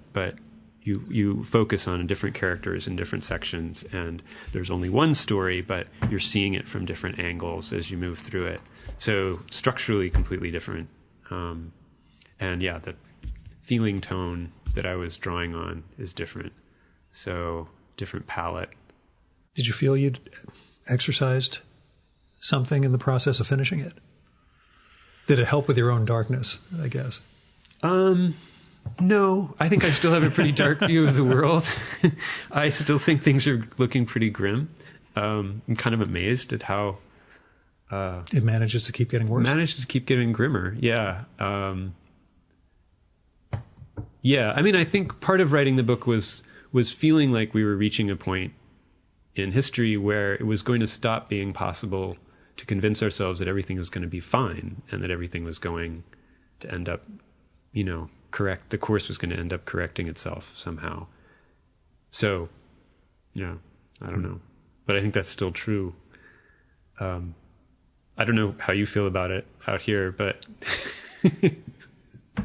you focus on different characters in different sections, and there's only one story, but you're seeing it from different angles as you move through it. So structurally completely different. And yeah, the feeling tone that I was drawing on is different. So different palette. Did you feel you'd exercised something in the process of finishing it? Did it help with your own darkness, I guess? No, I think I still have a pretty dark view of the world. I still think things are looking pretty grim. I'm kind of amazed at how it manages to keep getting worse. Manages to keep getting grimmer. Yeah. Yeah. I mean, I think part of writing the book was feeling like we were reaching a point in history where it was going to stop being possible to convince ourselves that everything was going to be fine and that everything was going to end up, correct. The course was going to end up correcting itself somehow. So, yeah, I don't know. But I think that's still true. I don't know how you feel about it out here, but...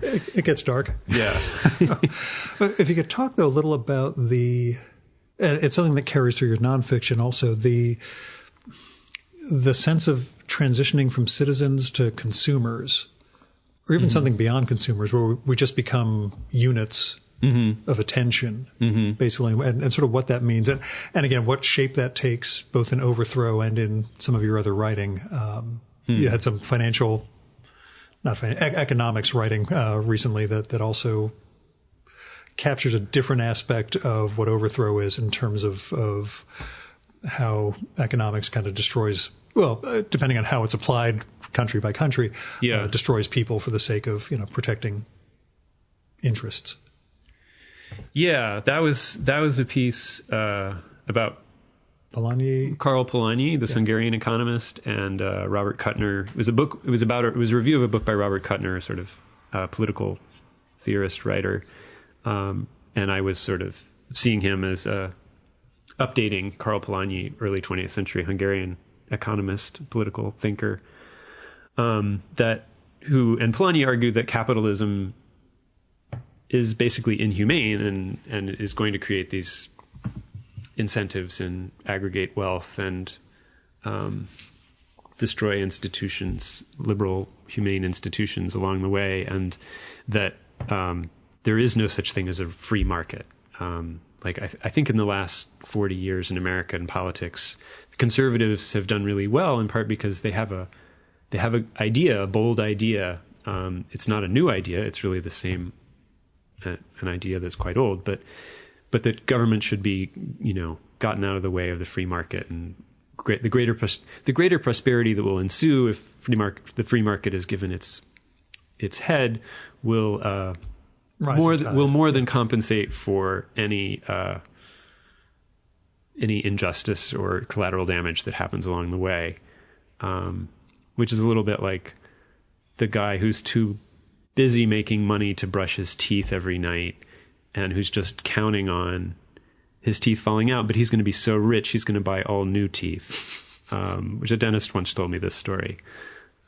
It gets dark. Yeah. If you could talk, though, a little about it's something that carries through your nonfiction also, the sense of transitioning from citizens to consumers, or even something beyond consumers, where we just become units of attention, basically, and sort of what that means. And again, what shape that takes, both in Overthrow and in some of your other writing. You had some economics writing recently that also captures a different aspect of what Overthrow is in terms of how economics kind of destroys, well, depending on how it's applied country by country, destroys people for the sake of, protecting interests. Yeah, that was a piece about Karl Polanyi, this Hungarian economist, and Robert Kuttner. It was a book. It was a review of a book by Robert Kuttner, sort of political theorist writer, and I was sort of seeing him as updating Karl Polanyi, early 20th century Hungarian economist, political thinker. And Polanyi argued that capitalism is basically inhumane and is going to create these incentives and aggregate wealth and destroy institutions, liberal, humane institutions along the way, and that there is no such thing as a free market. I think in the last 40 years in American politics, the conservatives have done really well, in part because they have a idea, a bold idea. It's not a new idea; it's really the same, an idea that's quite old, but that government should be, gotten out of the way of the free market, and the greater prosperity that will ensue if the free market is given its head will more than compensate for any injustice or collateral damage that happens along the way, which is a little bit like the guy who's too busy making money to brush his teeth every night, and who's just counting on his teeth falling out, but he's going to be so rich he's going to buy all new teeth. Which a dentist once told me this story,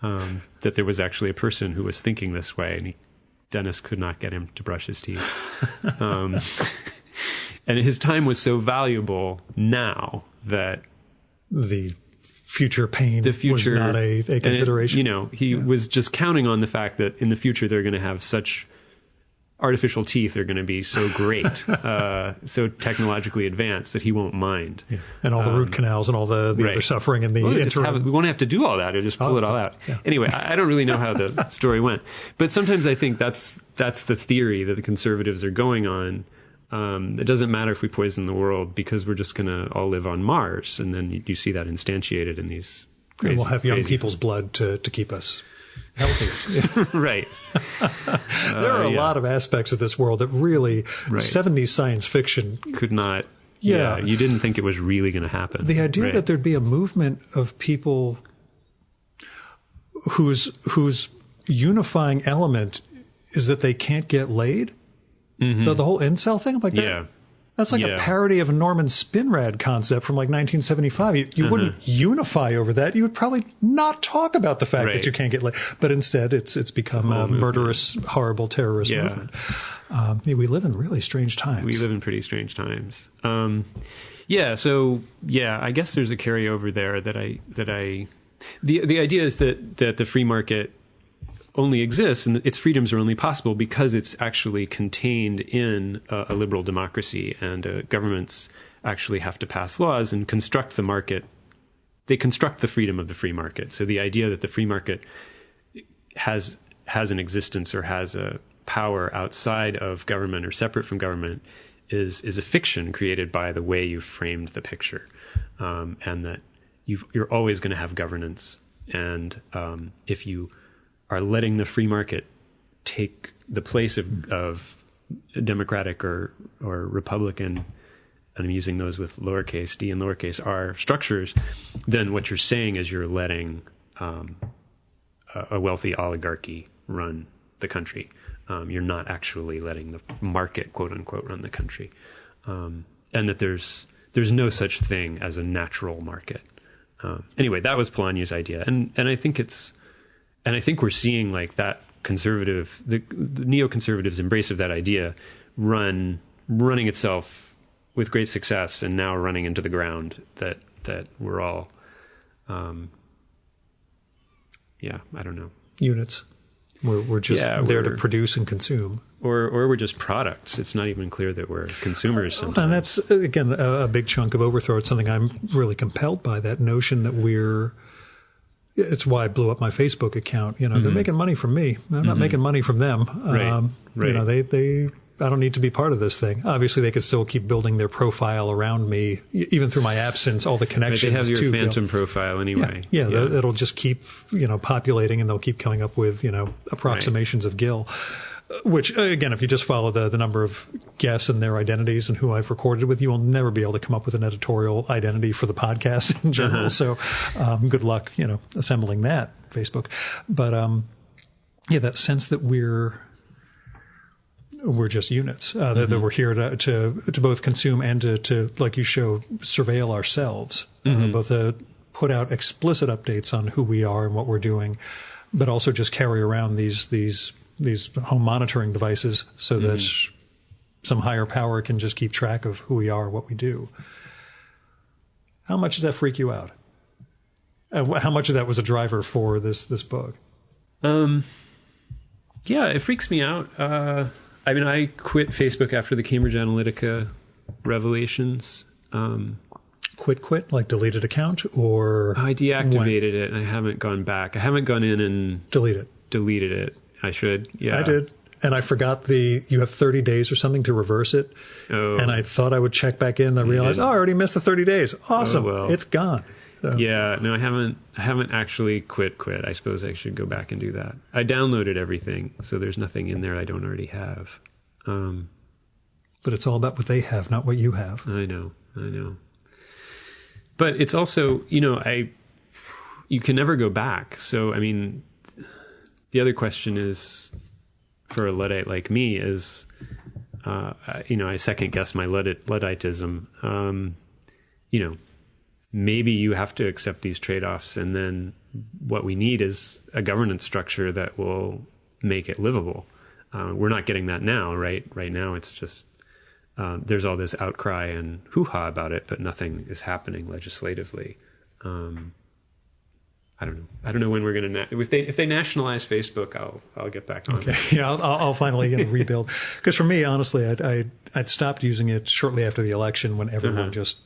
that there was actually a person who was thinking this way, and dentist could not get him to brush his teeth. And his time was so valuable now that the future pain was not a consideration. He was just counting on the fact that in the future they're going to have such artificial teeth are going to be so great, so technologically advanced that he won't mind. Yeah. And all the root canals and all the other suffering in the interim. We won't have to do all that. He'll just pull it all out. Yeah. Anyway, I don't really know how the story went. But sometimes I think that's the theory that the conservatives are going on, It doesn't matter if we poison the world because we're just going to all live on Mars. And then you see that instantiated in these crazy... And we'll have young people's blood to keep us healthy. Right. There are a lot of aspects of this world that really 70s science fiction could not... Yeah. You didn't think it was really going to happen. The idea that there'd be a movement of people whose unifying element is that they can't get laid. The whole incel thing, I'm like, that's like a parody of a Norman Spinrad concept from like 1975. You wouldn't unify over that. You would probably not talk about the fact that you can't get laid. But instead, it's become a murderous, horrible terrorist movement. We live in really strange times. We live in pretty strange times. I guess there's a carryover there the idea is that the free market only exists and its freedoms are only possible because it's actually contained in a liberal democracy, and governments actually have to pass laws and construct the market. They construct the freedom of the free market. So the idea that the free market has an existence or has a power outside of government or separate from government is a fiction created by the way you've framed the picture, and that you're always going to have governance. And if you are letting the free market take the place of democratic or Republican, and I'm using those with lowercase d and lowercase r structures, then what you're saying is you're letting a wealthy oligarchy run the country. You're not actually letting the market, quote unquote, run the country, and that there's no such thing as a natural market. Anyway, that was Polanyi's idea, and I think I think we're seeing like that the neoconservatives' embrace of that idea running itself with great success, and now running into the ground that we're all, I don't know, units. We're just there to produce and consume. Or we're just products. It's not even clear that we're consumers sometimes. And that's, again, a big chunk of overthrow. It's something I'm really compelled by, that notion that it's why I blew up my Facebook account. They're making money from me. I'm not making money from them. Right. I don't need to be part of this thing. Obviously, they could still keep building their profile around me, even through my absence, all the connections. They have your phantom profile anyway. Yeah. It'll just keep, populating, and they'll keep coming up with, approximations of Gil. Which, again, if you just follow the number of guests and their identities and who I've recorded with, you will never be able to come up with an editorial identity for the podcast in general. So good luck, assembling that, Facebook. But, that sense that we're just units, that we're here to both consume and to, like you show, surveil ourselves, both put out explicit updates on who we are and what we're doing, but also just carry around these home monitoring devices so that some higher power can just keep track of who we are, what we do. How much does that freak you out? How much of that was a driver for this book? It freaks me out. I quit Facebook after the Cambridge Analytica revelations. Quit, like deleted account, or? I deactivated it and I haven't gone back. I haven't gone in and deleted it. I should. Yeah, I did. And I forgot you have 30 days or something to reverse it. Oh. And I thought I would check back in. And I realized, I already missed the 30 days. Awesome. Oh, well. It's gone. So. Yeah, no, I haven't actually quit. I suppose I should go back and do that. I downloaded everything, so there's nothing in there I don't already have. But it's all about what they have, not what you have. I know. But it's also, you can never go back. So, the other question is, for a Luddite like me, is, I second guess my Ludditism. Maybe you have to accept these trade-offs, and then what we need is a governance structure that will make it livable. We're not getting that now, right? Right now, it's just there's all this outcry and hoo-ha about it, but nothing is happening legislatively. I don't know when we're going to. If they nationalize Facebook, I'll get back on. Okay, yeah, I'll finally rebuild. Because for me, honestly, I'd stopped using it shortly after the election when everyone just.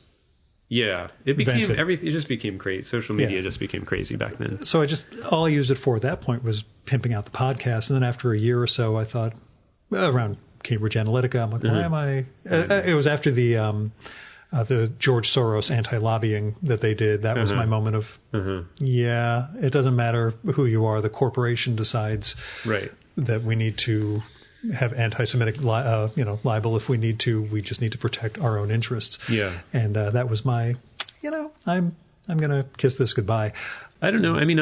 Yeah, it just became crazy. Social media just became crazy back then. So all I used it for at that point was pimping out the podcast, and then after a year or so, I thought around Cambridge Analytica. I'm like, why am I? It was after the George Soros anti-lobbying that they did. That was my moment of, yeah, it doesn't matter who you are. The corporation decides that we need to have anti-Semitic, libel if we need to. We just need to protect our own interests. Yeah, and that was my, I'm going to kiss this goodbye. I don't know. I mean,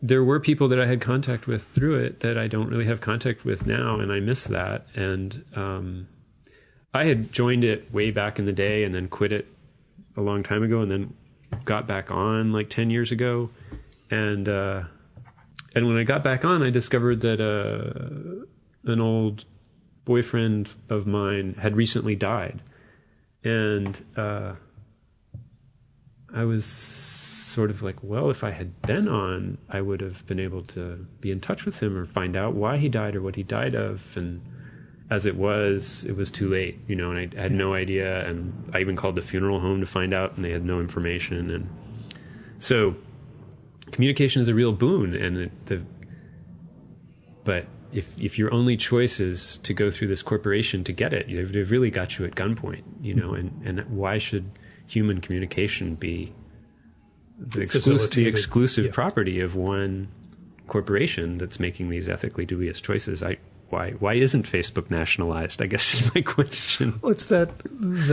there were people that I had contact with through it that I don't really have contact with now, and I miss that. And I had joined it way back in the day and then quit it a long time ago and then got back on like 10 years ago. And when I got back on, I discovered that an old boyfriend of mine had recently died. And I was sort of like, well, if I had been on, I would have been able to be in touch with him or find out why he died or what he died of. And as it was too late, and I had no idea. And I even called the funeral home to find out, and they had no information. And so communication is a real boon. And but if your only choice is to go through this corporation to get it, they've really got you at gunpoint, and why should human communication be the exclusive property of one corporation that's making these ethically dubious choices? Why isn't Facebook nationalized, I guess is my question. Well, it's that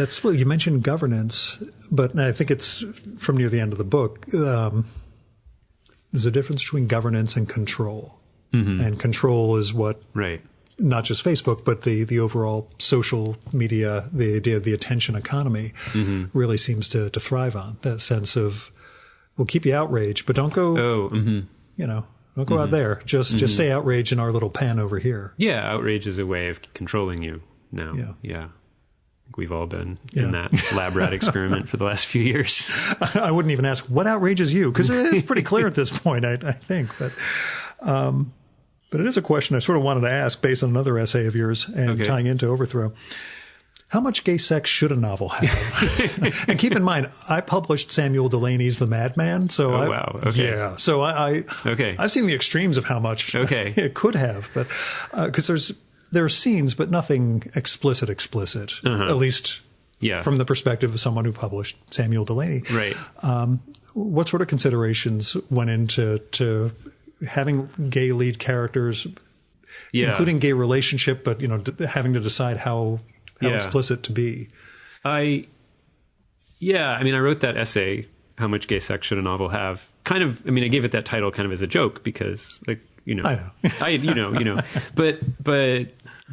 split. You mentioned governance, but I think it's from near the end of the book. There's a difference between governance and control. Mm-hmm. And control is what, not just Facebook, but the overall social media, the idea of the attention economy really seems to thrive on. That sense of, we'll keep you outraged, but don't go, don't go out there. Just say outrage in our little pen over here. Yeah, outrage is a way of controlling you now. Yeah. I think we've all been in that lab rat experiment for the last few years. I wouldn't even ask, what outrages you? Because it's pretty clear at this point, I think. But it is a question I sort of wanted to ask based on another essay of yours and tying into Overthrow. How much gay sex should a novel have? And keep in mind, I published Samuel Delaney's The Madman. So So I've seen the extremes of how much it could have, but because there are scenes, but nothing explicit, at least from the perspective of someone who published Samuel Delaney. Right. What sort of considerations went into having gay lead characters, including gay relationship, but having to decide how explicit to be? I wrote that essay, How Much Gay Sex Should a Novel Have? I gave it that title kind of as a joke because, I know. But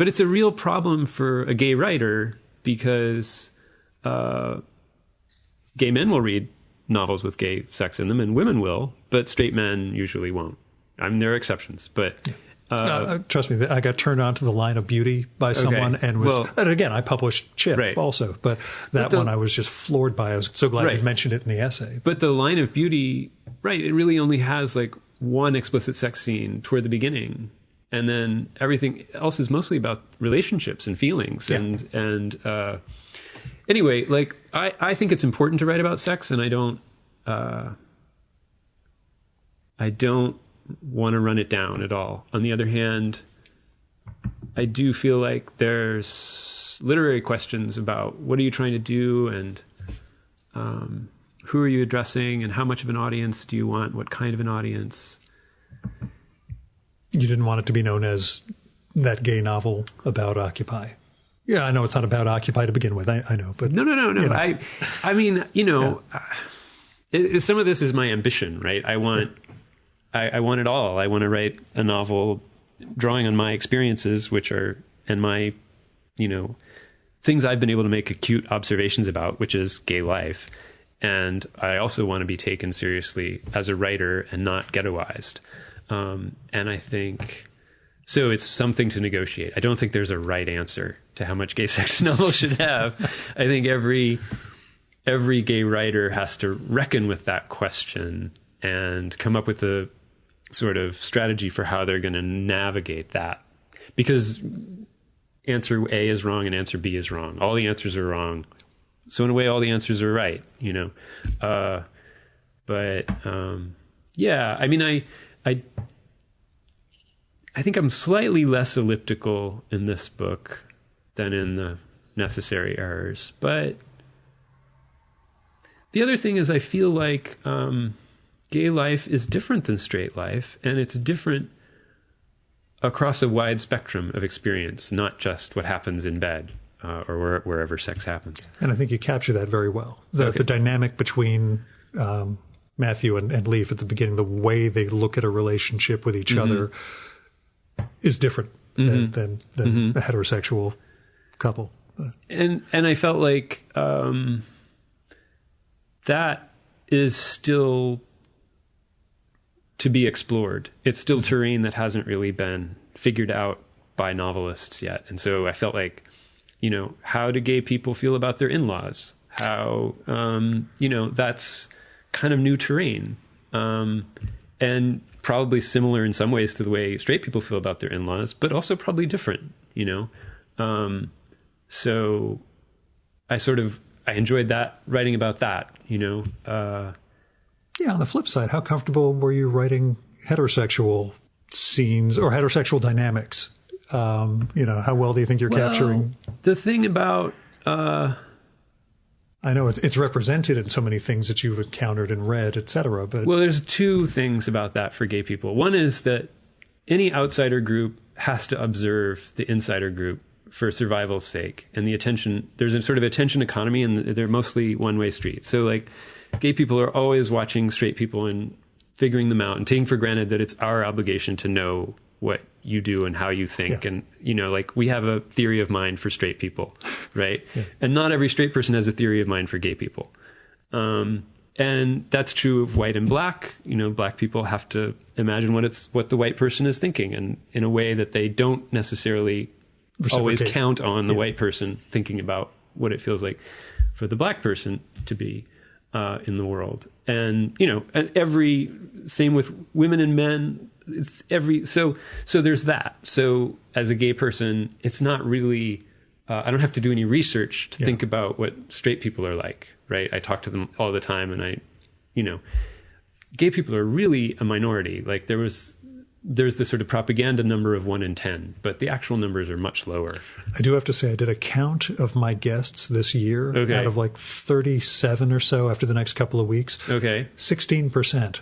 it's a real problem for a gay writer because gay men will read novels with gay sex in them and women will, but straight men usually won't. There are exceptions, but trust me, I got turned on to The Line of Beauty by someone and again, I published Chip also, but that one I was just floored by. I was so glad you mentioned it in the essay. But The Line of Beauty, it really only has like one explicit sex scene toward the beginning. And then everything else is mostly about relationships and feelings. Yeah. And anyway, like I think it's important to write about sex, and I don't want to run it down at all. On the other hand, I do feel like there's literary questions about what are you trying to do, and who are you addressing, and how much of an audience do you want, what kind of an audience. You didn't want it to be known as that gay novel about Occupy. Yeah, I know it's not about Occupy to begin with. I know, but no. I mean, some of this is my ambition, right? I want it all. I want to write a novel drawing on my experiences, and my, things I've been able to make acute observations about, which is gay life. And I also want to be taken seriously as a writer and not ghettoized. And I think, so it's something to negotiate. I don't think there's a right answer to how much gay sex a novel should have. I think every gay writer has to reckon with that question and come up with a sort of strategy for how they're going to navigate that. Because answer A is wrong and answer B is wrong. All the answers are wrong. So in a way, all the answers are right, I think I'm slightly less elliptical in this book than in the Necessary Errors. But the other thing is I feel like gay life is different than straight life, and it's different across a wide spectrum of experience, not just what happens in bed or wherever sex happens. And I think you capture that very well. The dynamic between Matthew and Leaf at the beginning, the way they look at a relationship with each other is different than a heterosexual couple. And I felt like that is still to be explored. It's still terrain that hasn't really been figured out by novelists yet. And so I felt like, how do gay people feel about their in-laws? How, that's kind of new terrain. And probably similar in some ways to the way straight people feel about their in-laws, but also probably different, So I enjoyed that, writing about that, Yeah, on the flip side, how comfortable were you writing heterosexual scenes or heterosexual dynamics? How well do you think you're capturing? The thing about... I know it's represented in so many things that you've encountered and read, et cetera. But well, there's two things about that for gay people. One is that any outsider group has to observe the insider group for survival's sake. And there's a sort of attention economy, and they're mostly one-way streets. So like gay people are always watching straight people and figuring them out and taking for granted that it's our obligation to know what you do and how you think. Yeah. And, like we have a theory of mind for straight people, right? Yeah. And not every straight person has a theory of mind for gay people. And that's true of white and black. Black people have to imagine what the white person is thinking, and in a way that they don't necessarily always count on the white person thinking about what it feels like for the black person to be in the world. And, same with women and men. So there's that. So as a gay person, it's not really, I don't have to do any research to think about what straight people are like, right? I talk to them all the time, and gay people are really a minority. Like there's this sort of propaganda number of 1 in 10, but the actual numbers are much lower. I do have to say, I did a count of my guests this year out of like 37 or so after the next couple of weeks. Okay. 16%.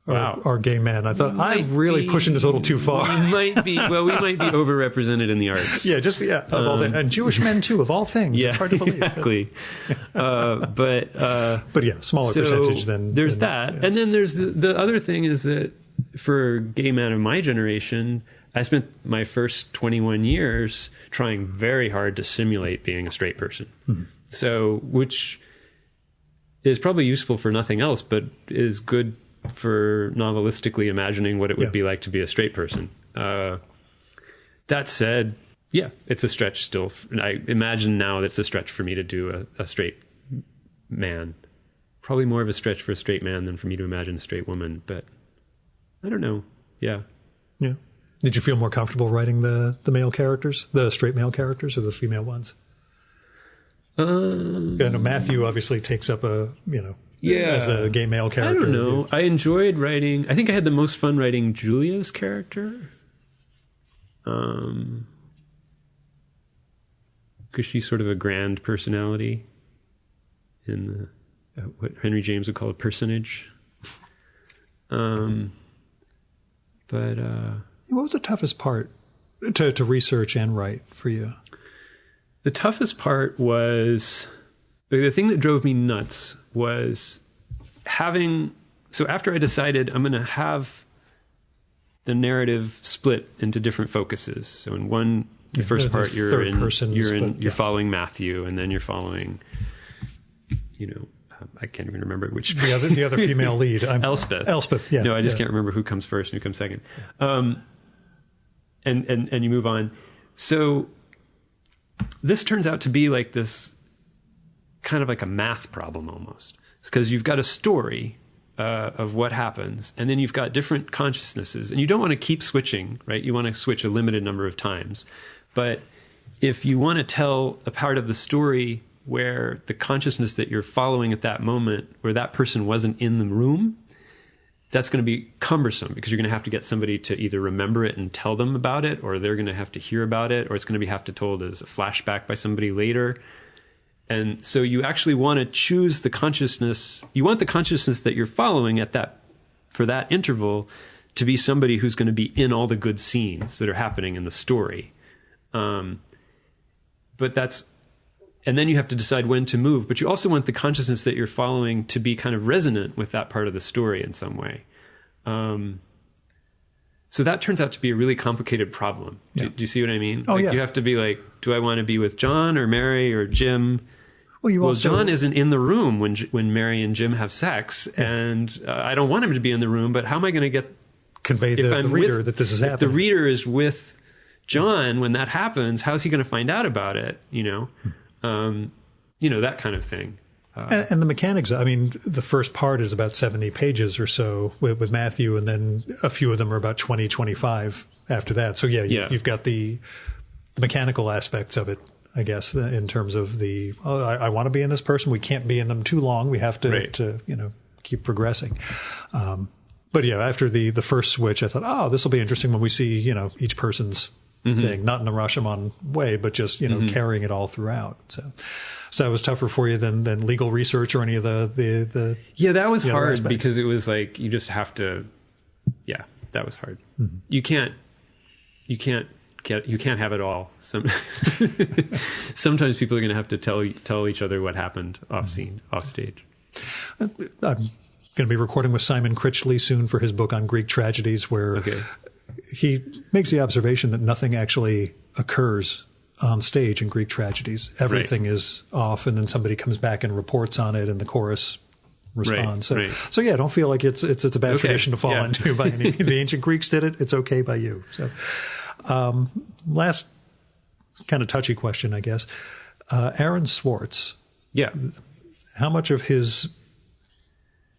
Are gay men. I thought I'm really pushing this a little too far. We might be overrepresented in the arts. Of all things. And Jewish men too, of all things. Yeah, it's hard to believe. Exactly. But yeah, smaller percentage than that. Yeah. And then there's the other thing is that for gay men of my generation, I spent my first 21 years trying very hard to simulate being a straight person. Mm-hmm. So, which is probably useful for nothing else, but is good for novelistically imagining what it would be like to be a straight person. That said, it's a stretch still. I imagine now that it's a stretch for me to do a straight man. Probably more of a stretch for a straight man than for me to imagine a straight woman, but I don't know. Yeah. Yeah. Did you feel more comfortable writing the male characters, the straight male characters, or the female ones? I know Matthew obviously takes up as a gay male character. I don't know. I enjoyed writing. I think I had the most fun writing Julia's character. Because she's sort of a grand personality in what Henry James would call a personage. But what was the toughest part to research and write for you? The toughest part was, the thing that drove me nuts was so after I decided I'm going to have the narrative split into different focuses. So in the first part, you're following Matthew, and then you're following, I can't even remember which. The other female lead. Elspeth. Yeah. No, I just can't remember who comes first and who comes second. And you move on. So this turns out to be like this kind of like a math problem almost. It's because you've got a story of what happens, and then you've got different consciousnesses, and you don't want to keep switching, right? You want to switch a limited number of times. But if you want to tell a part of the story where the consciousness that you're following at that moment, where that person wasn't in the room, that's going to be cumbersome because you're going to have to get somebody to either remember it and tell them about it, or they're going to have to hear about it, or it's going to have to told as a flashback by somebody later. And so you actually want to choose the consciousness. You want the consciousness that you're following for that interval to be somebody who's going to be in all the good scenes that are happening in the story. And then you have to decide when to move, but you also want the consciousness that you're following to be kind of resonant with that part of the story in some way. So that turns out to be a really complicated problem. Do you see what I mean? Oh, yeah. You have to be like, do I want to be with John or Mary or Jim? Well, John isn't in the room when Mary and Jim have sex, and I don't want him to be in the room, but how am I going to convey the reader that this is happening? If the reader is with John when that happens, how's he going to find out about it? That kind of thing. And the mechanics, I mean, the first part is about 70 pages or so with Matthew, and then a few of them are about 20, 25 after that. So you've got the mechanical aspects of it, I guess, in terms of I want to be in this person. We can't be in them too long. We have to keep progressing. But after the first switch, I thought, this will be interesting when we see, each person's thing, not in a Rashomon way, but just, carrying it all throughout. So it was tougher for you than legal research or any of the Yeah, that was hard aspects. because it was like, you just have to, that was hard. Mm-hmm. You can't have it all. Sometimes people are going to have to tell each other what happened off stage. I'm going to be recording with Simon Critchley soon for his book on Greek tragedies, where he makes the observation that nothing actually occurs on stage in Greek tragedies. Everything is off, and then somebody comes back and reports on it, and the chorus responds. So don't feel like it's a bad tradition to fall into by any. The ancient Greeks did it. It's okay by you. So, last kind of touchy question, I guess. Aaron Swartz. Yeah. How much of his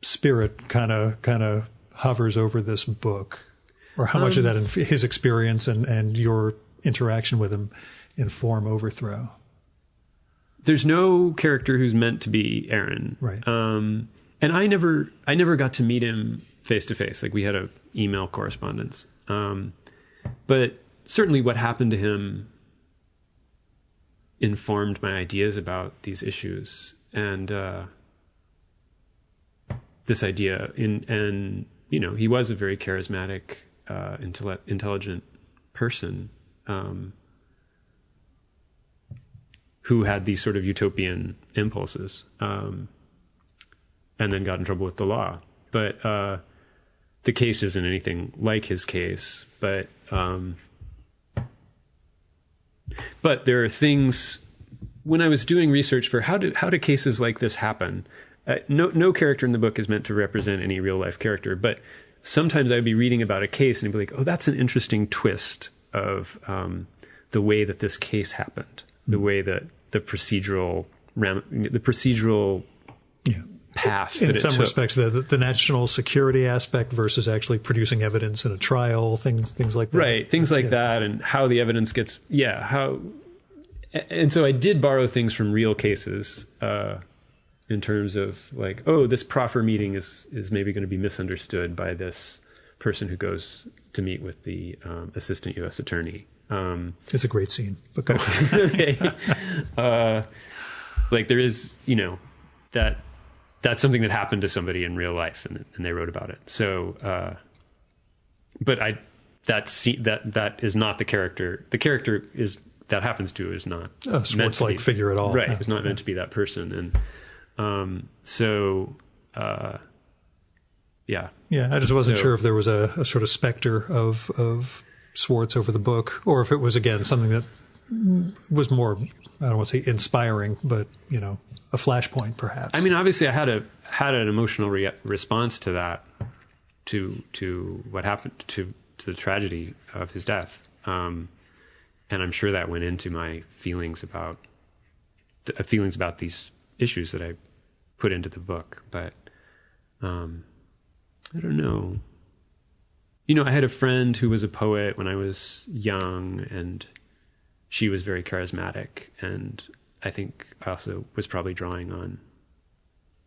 spirit kind of hovers over this book, or how much of that his experience and your interaction with him inform Overthrow? There's no character who's meant to be Aaron, right? And I never got to meet him face to face. Like, we had a email correspondence, but certainly what happened to him informed my ideas about these issues and this idea. And he was a very charismatic, intelligent person who had these sort of utopian impulses, and then got in trouble with the law. But the case isn't anything like his case. But there are things. When I was doing research for how do cases like this happen, no character in the book is meant to represent any real life character. But sometimes I'd be reading about a case and I'd be like, oh, that's an interesting twist of the way that this case happened, the way that the procedural path in that it some took. respects, the national security aspect versus actually producing evidence in a trial, things like that. Right, things like that, and how the evidence gets, and so I did borrow things from real cases in terms of like, oh, this proffer meeting is maybe going to be misunderstood by this person who goes to meet with the assistant U.S. attorney. It's a great scene. But go Okay. Like, there is, that's something that happened to somebody in real life, and they wrote about it. So, but that is not the character. The character that happens to is not a Swartz-like figure at all. Right. It's not meant to be that person. And yeah. I just wasn't sure if there was a sort of specter of Swartz over the book, or if it was, again, something that was more, I don't want to say inspiring, but, a flashpoint perhaps. I mean, obviously I had an emotional response to that, to what happened, to the tragedy of his death. And I'm sure that went into my feelings about these issues that I put into the book. But I don't know. I had a friend who was a poet when I was young, and she was very charismatic, and I think I also was probably drawing on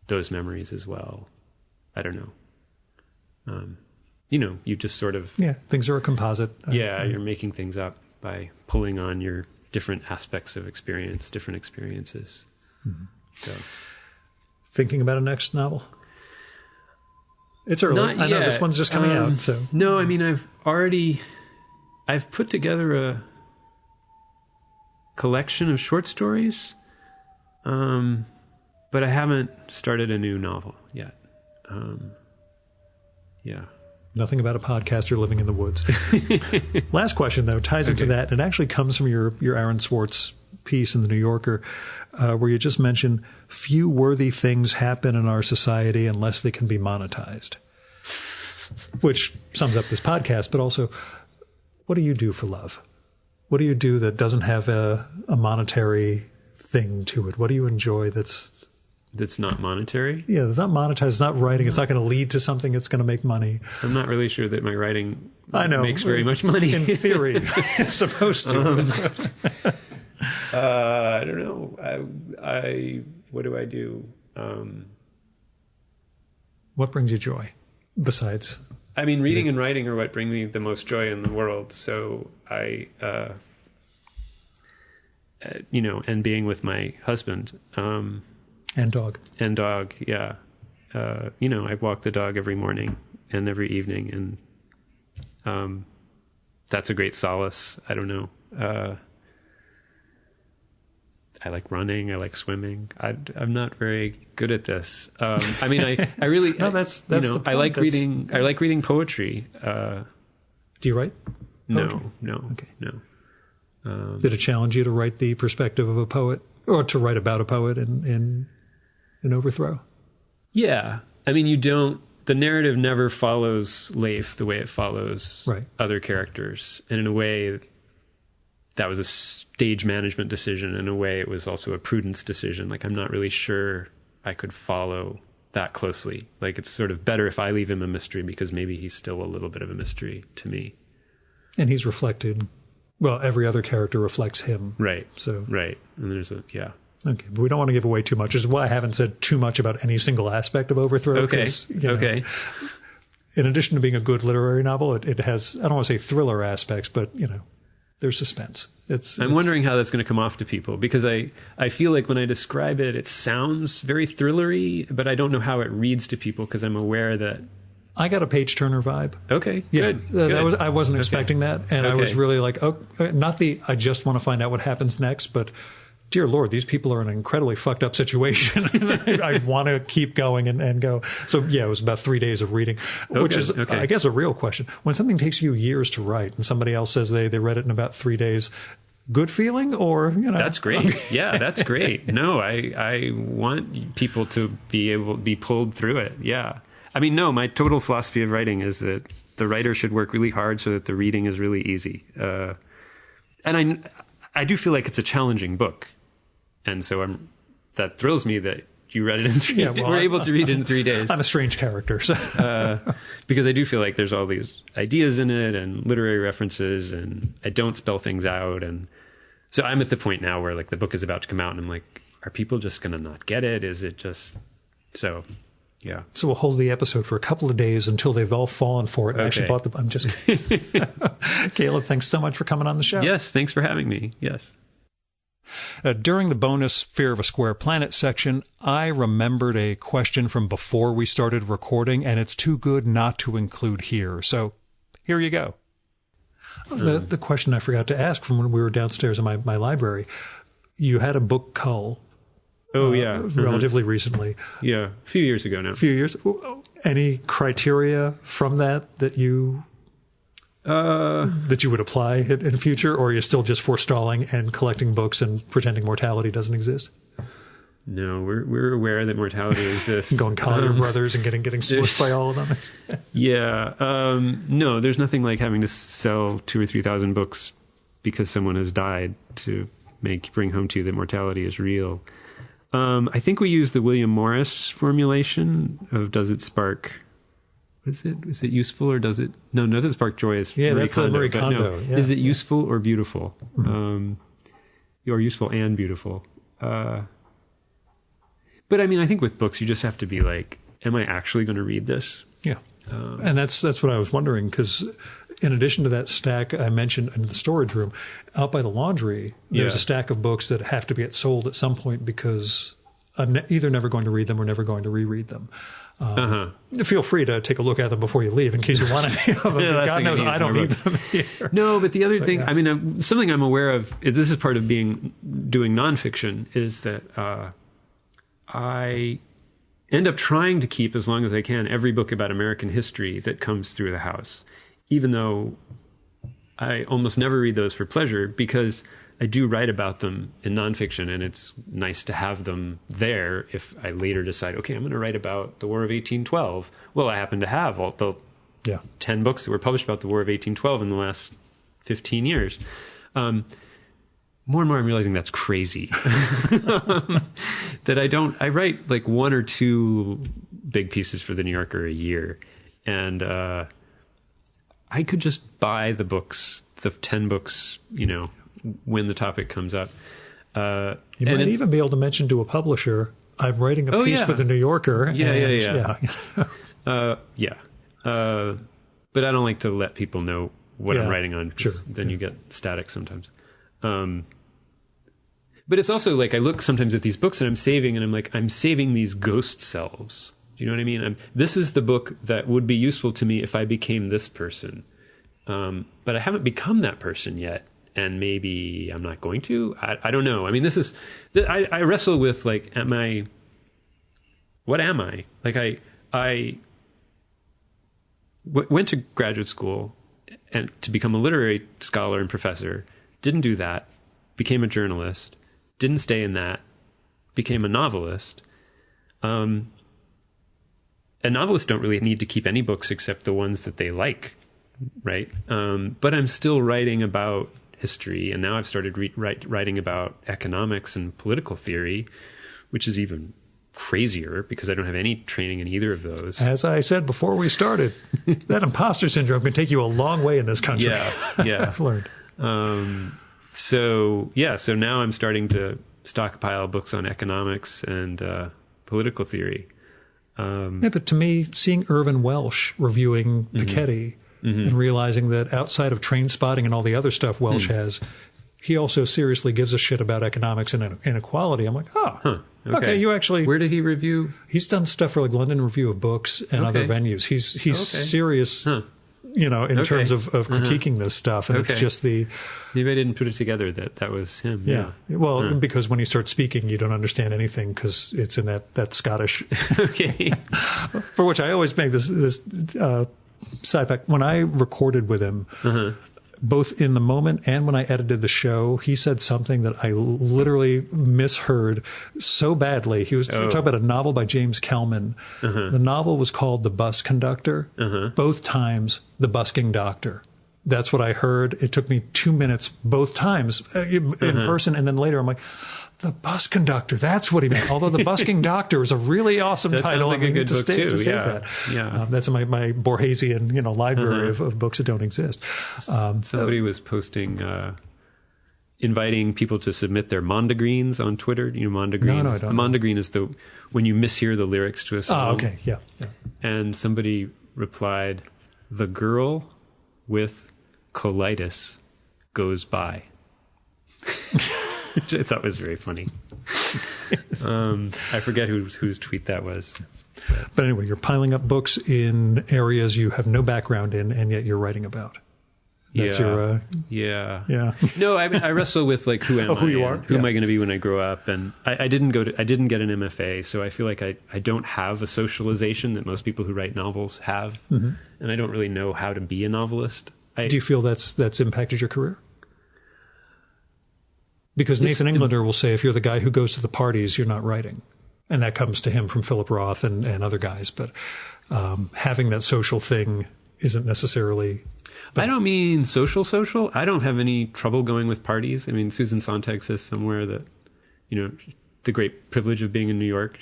those memories as well. I don't know. You just sort of... Yeah, things are a composite. You're making things up by pulling on your different aspects of experience, different experiences. Mm-hmm. So, thinking about a next novel? It's early. Not I know yet. this one's just coming out. So no, I mean, I've put together a collection of short stories, but I haven't started a new novel yet. Yeah. Nothing about a podcaster living in the woods. Last question, though, ties into that. It actually comes from your Aaron Swartz piece in The New Yorker, where you just mentioned few worthy things happen in our society unless they can be monetized, which sums up this podcast. But also, what do you do for love? What do you do that doesn't have a monetary thing to it? What do you enjoy that's not monetary? Yeah, it's not monetized. It's not writing. It's not going to lead to something that's going to make money. I'm not really sure that my writing makes very much money. In theory, it's supposed to. I don't know. What do I do? What brings you joy besides? I mean, reading and writing are what bring me the most joy in the world. So and being with my husband. And dog. Yeah. I walk the dog every morning and every evening, and that's a great solace. I don't know. I like running. I like swimming. I'm not very good at this. I mean, I really. No, that's the point. I like reading. I like reading poetry. Do you write poetry? No. Okay. No. Did it challenge you to write the perspective of a poet, or to write about a poet in Overthrow? Yeah. I mean, the narrative never follows Leif the way it follows other characters. And in a way, that was a stage management decision. In a way, it was also a prudence decision. Like, I'm not really sure I could follow that closely. Like, it's sort of better if I leave him a mystery, because maybe he's still a little bit of a mystery to me. And he's reflected. Well, every other character reflects him. Right. So. Right. And there's Okay, but we don't want to give away too much. Which is why I haven't said too much about any single aspect of Overthrow. Okay. Okay. In addition to being a good literary novel, it has, I don't want to say thriller aspects, but, there's suspense. I'm wondering how that's going to come off to people, because I feel like when I describe it, it sounds very thrillery, but I don't know how it reads to people, because I'm aware that... I got a page-turner vibe. Okay, yeah, good. I wasn't expecting that, and I was really like, not I just want to find out what happens next, but... Dear Lord, these people are in an incredibly fucked up situation. I want to keep going and go. So, yeah, it was about 3 days of reading, which is, I guess, a real question. When something takes you years to write and somebody else says they read it in about 3 days, good feeling or, That's great. Yeah, that's great. No, I want people to be able to be pulled through it. Yeah. I mean, no, my total philosophy of writing is that the writer should work really hard so that the reading is really easy. And I do feel like it's a challenging book. And so that thrills me that you read it in 3 days. We're able to read it in 3 days. I'm a strange character. So. Because I do feel like there's all these ideas in it and literary references, and I don't spell things out. And so I'm at the point now where, like, the book is about to come out and I'm like, are people just going to not get it? Is it just... So, yeah. So we'll hold the episode for a couple of days until they've all fallen for it and actually bought the... I'm just kidding. Caleb, thanks so much for coming on the show. Yes, thanks for having me. Yes. During the bonus Fear of a Square Planet section, I remembered a question from before we started recording, and it's too good not to include here. So here you go. The question I forgot to ask from when we were downstairs in my library, you had a book cull. Oh, yeah. Relatively recently. Yeah, a few years ago now. Any criteria from that you... that you would apply in future, or are you still just forestalling and collecting books and pretending mortality doesn't exist? No, we're aware that mortality exists. Going Collier Brothers and getting smushed by all of them. Yeah. No, there's nothing like having to sell 2,000 or 3,000 books because someone has died to bring home to you that mortality is real. I think we use the William Morris formulation of does it spark... Is it useful or does it... No, doesn't spark joy. Yeah, that's Marie Kondo. No. Is it useful or beautiful? Mm-hmm. Or useful and beautiful. But I mean, I think with books, you just have to be like, am I actually going to read this? Yeah. And that's what I was wondering, because in addition to that stack I mentioned in the storage room, out by the laundry, there's a stack of books that have to get sold at some point because I'm either never going to read them or never going to reread them. Feel free to take a look at them before you leave in case you want any of them. God knows I don't need them here. No, but the other thing, something I'm aware of, this is part of doing nonfiction, is that I end up trying to keep, as long as I can, every book about American history that comes through the house, even though I almost never read those for pleasure, because I do write about them in nonfiction, and it's nice to have them there if I later decide, okay, I'm going to write about the War of 1812. Well, I happen to have all the 10 books that were published about the War of 1812 in the last 15 years. More and more I'm realizing that's crazy. That I write like 1 or 2 big pieces for the New Yorker a year. And I could just buy the books, the 10 books, when the topic comes up. You might even be able to mention to a publisher, I'm writing a piece for the New Yorker. Yeah. But I don't like to let people know what I'm writing on, because then you get static sometimes. But it's also like I look sometimes at these books and I'm saving, and I'm like, I'm saving these ghost selves. Do you know what I mean? This is the book that would be useful to me if I became this person. But I haven't become that person yet. And maybe I'm not going to. I don't know. I mean, I wrestle with, like, what am I? Like, I went to graduate school and to become a literary scholar and professor. Didn't do that. Became a journalist. Didn't stay in that. Became a novelist. And novelists don't really need to keep any books except the ones that they like, right? But I'm still writing about history, and now I've started writing about economics and political theory, which is even crazier because I don't have any training in either of those. As I said before we started, that imposter syndrome can take you a long way in this country. Yeah. I've learned. So now I'm starting to stockpile books on economics and political theory. But to me, seeing Irvin Welsh reviewing Piketty and realizing that outside of Train Spotting and all the other stuff Welsh has, he also seriously gives a shit about economics and inequality. I'm like, okay, you actually... Where did he review? He's done stuff for like London Review of Books and other venues. He's serious, in terms of critiquing this stuff. And it's just the... Maybe I didn't put it together that was him. Yeah. Well, because when he starts speaking, you don't understand anything because it's in that Scottish... Okay. For which I always make this side fact. When I recorded with him... both in the moment and when I edited the show, he said something that I literally misheard so badly. He was talking about a novel by James Kelman. The novel was called The Bus Conductor. Both times, The Busking Doctor. That's what I heard. It took me 2 minutes both times in person. And then later I'm like, The Bus Conductor. That's what he meant. Although The Busking Doctor is a really awesome title. Sounds like a good book too. That's in my Borgesian, library of books that don't exist. Somebody was posting, inviting people to submit their mondegreens on Twitter. You know mondegreens? No, I don't. A mondegreen is when you mishear the lyrics to a song. Oh, okay. Yeah. And somebody replied, "The girl with colitis goes by." Which I thought was very funny. I forget whose tweet that was. But anyway, you're piling up books in areas you have no background in, and yet you're writing about. That's your... Yeah. No, I wrestle with, like, who am I? Who you are? Who am I going to be when I grow up? And I didn't get an MFA, so I feel like I don't have a socialization that most people who write novels have. And I don't really know how to be a novelist. Do you feel that's impacted your career? Because Nathan Englander will say, if you're the guy who goes to the parties, you're not writing. And that comes to him from Philip Roth and other guys. But having that social thing isn't necessarily... I don't mean social. I don't have any trouble going with parties. I mean, Susan Sontag says somewhere that, the great privilege of being in New York,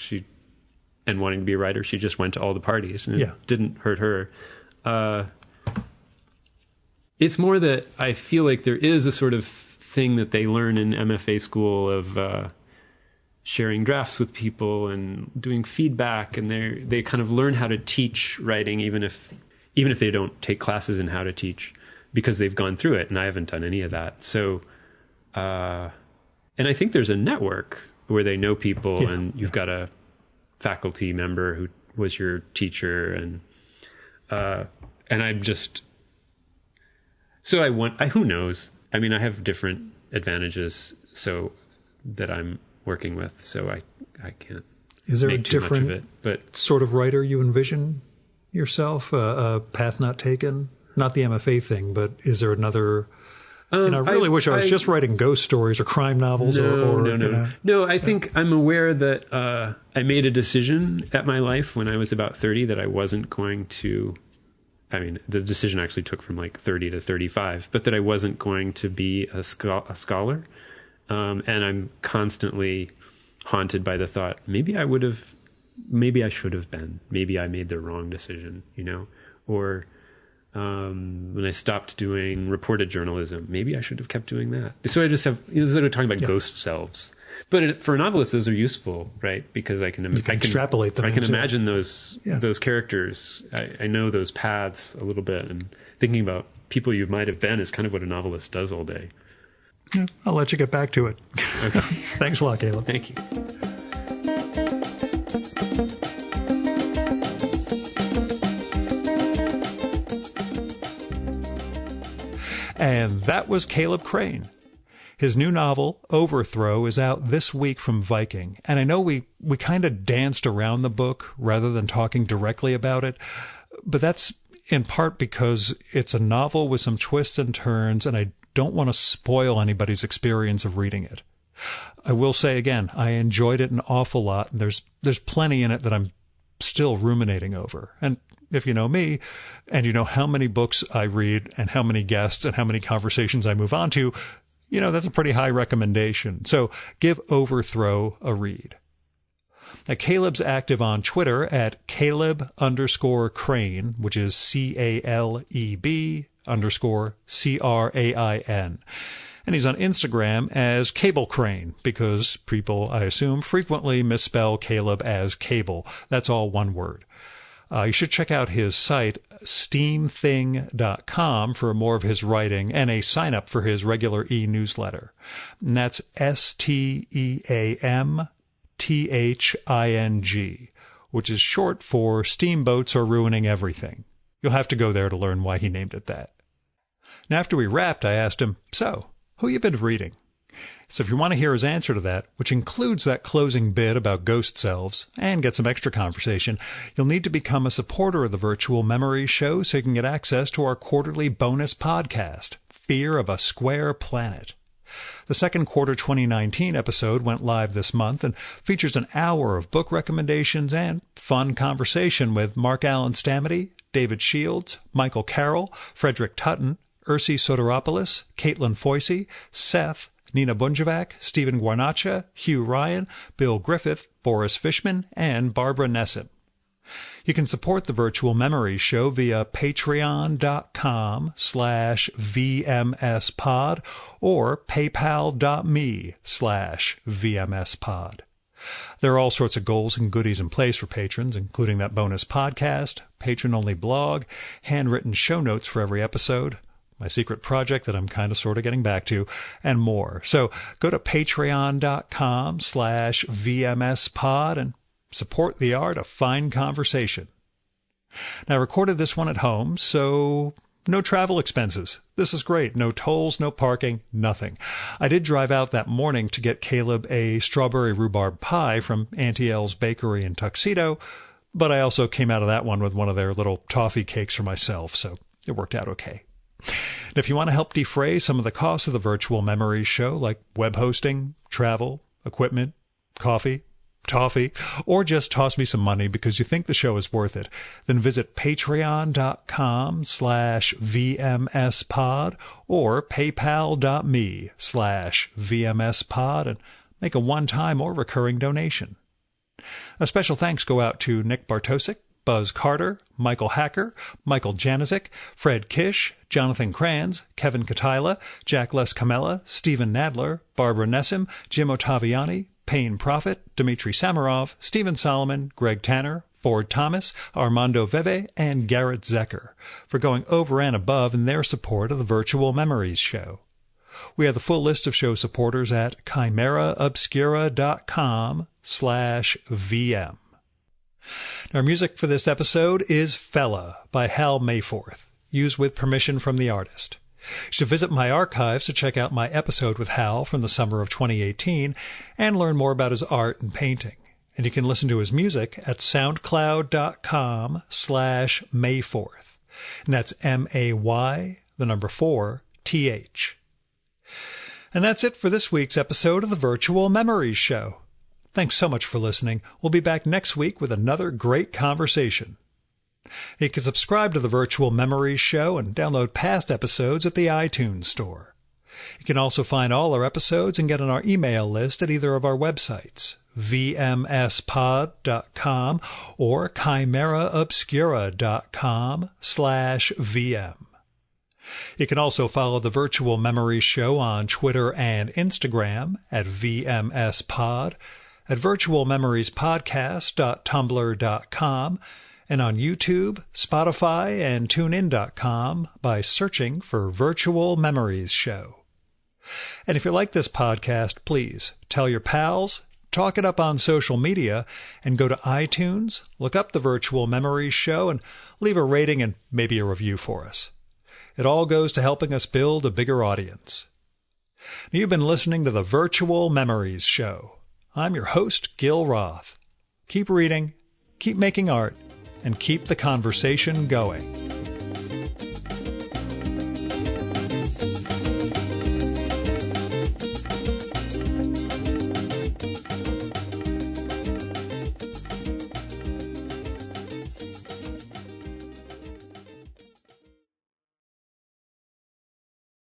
and wanting to be a writer, she just went to all the parties. And it didn't hurt her. It's more that I feel like there is a sort of thing that they learn in MFA school of sharing drafts with people and doing feedback, and they kind of learn how to teach writing, even if they don't take classes in how to teach, because they've gone through it, and I haven't done any of that. So, and I think there's a network where they know people, and you've got a faculty member who was your teacher, and I'm just, so who knows? I mean, I have different advantages so that I'm working with, so I can't. Is there make a too much of different it, but sort of writer you envision yourself? A path not taken? Not the MFA thing, but is there another? And I really wish I was just writing ghost stories or crime novels. No. I think I'm aware that I made a decision at my life when I was about 30 that I wasn't going to. I mean, the decision actually took from like 30 to 35, but that I wasn't going to be a scholar. And I'm constantly haunted by the thought, maybe I should have been. Maybe I made the wrong decision, or when I stopped doing reported journalism, maybe I should have kept doing that. So I just have, sort of talking about ghost selves. But for a novelist, those are useful, right? Because I can extrapolate them. I can imagine those characters. I know those paths a little bit, and thinking about people you might have been is kind of what a novelist does all day. Yeah, I'll let you get back to it. Okay. Thanks a lot, Caleb. Thank you. And that was Caleb Crain. His new novel, Overthrow, is out this week from Viking. And I know we kind of danced around the book rather than talking directly about it, but that's in part because it's a novel with some twists and turns, and I don't want to spoil anybody's experience of reading it. I will say again, I enjoyed it an awful lot. There's plenty in it that I'm still ruminating over. And if you know me, and you know how many books I read and how many guests and how many conversations I move on to, that's a pretty high recommendation. So give Overthrow a read. Now, Caleb's active on Twitter at Caleb_Crain, which is CALEB_CRAIN. And he's on Instagram as Cable Crain, because people, I assume, frequently misspell Caleb as Cable. That's all one word. You should check out his site, steamthing.com, for more of his writing and a sign-up for his regular e-newsletter. And that's STEAMTHING, which is short for Steamboats Are Ruining Everything. You'll have to go there to learn why he named it that. Now, after we wrapped, I asked him, so, who you been reading? So if you want to hear his answer to that, which includes that closing bit about ghost selves, and get some extra conversation, you'll need to become a supporter of the Virtual Memories Show so you can get access to our quarterly bonus podcast, Fear of a Square Planet. The second quarter 2019 episode went live this month and features an hour of book recommendations and fun conversation with Mark Allen Stamety, David Shields, Michael Carroll, Frederick Tutton, Ursi Soteropoulos, Caitlin Foisey, Seth, Nina Bunjevac, Stephen Guarnacha, Hugh Ryan, Bill Griffith, Boris Fishman, and Barbara Nessim. You can support the Virtual Memories Show via patreon.com/VMSpod or paypal.me/VMSpod. There are all sorts of goals and goodies in place for patrons, including that bonus podcast, patron-only blog, handwritten show notes for every episode, my secret project that I'm kind of sort of getting back to, and more. So go to patreon.com/VMSpod and support the art of fine conversation. Now, I recorded this one at home, so no travel expenses. This is great. No tolls, no parking, nothing. I did drive out that morning to get Caleb a strawberry rhubarb pie from Auntie Elle's Bakery in Tuxedo, but I also came out of that one with one of their little toffee cakes for myself, so it worked out okay. And if you want to help defray some of the costs of the Virtual Memories Show, like web hosting, travel, equipment, coffee, toffee, or just toss me some money because you think the show is worth it, then visit patreon.com/VMSpod or paypal.me/VMSpod and make a one-time or recurring donation. A special thanks go out to Nick Bartosik, Buzz Carter, Michael Hacker, Michael Janizik, Fred Kish, Jonathan Kranz, Kevin Katila, Jack Les Camella, Stephen Nadler, Barbara Nessim, Jim Ottaviani, Payne Prophet, Dmitry Samarov, Stephen Solomon, Greg Tanner, Ford Thomas, Armando Veve, and Garrett Zecker for going over and above in their support of the Virtual Memories show. We have the full list of show supporters at chimeraobscura.com/VM. Our music for this episode is Fella by Hal Mayforth, used with permission from the artist. You should visit my archives to check out my episode with Hal from the summer of 2018 and learn more about his art and painting. And you can listen to his music at soundcloud.com/Mayforth. And that's MAY4TH. And that's it for this week's episode of the Virtual Memories Show. Thanks so much for listening. We'll be back next week with another great conversation. You can subscribe to the Virtual Memories Show and download past episodes at the iTunes Store. You can also find all our episodes and get on our email list at either of our websites, vmspod.com or chimeraobscura.com/VM. You can also follow the Virtual Memories Show on Twitter and Instagram at vmspod, at virtualmemoriespodcast.tumblr.com, and on YouTube, Spotify, and TuneIn.com by searching for Virtual Memories Show. And if you like this podcast, please tell your pals, talk it up on social media, and go to iTunes, look up the Virtual Memories Show, and leave a rating and maybe a review for us. It all goes to helping us build a bigger audience. You've been listening to the Virtual Memories Show. I'm your host, Gil Roth. Keep reading, keep making art, and keep the conversation going.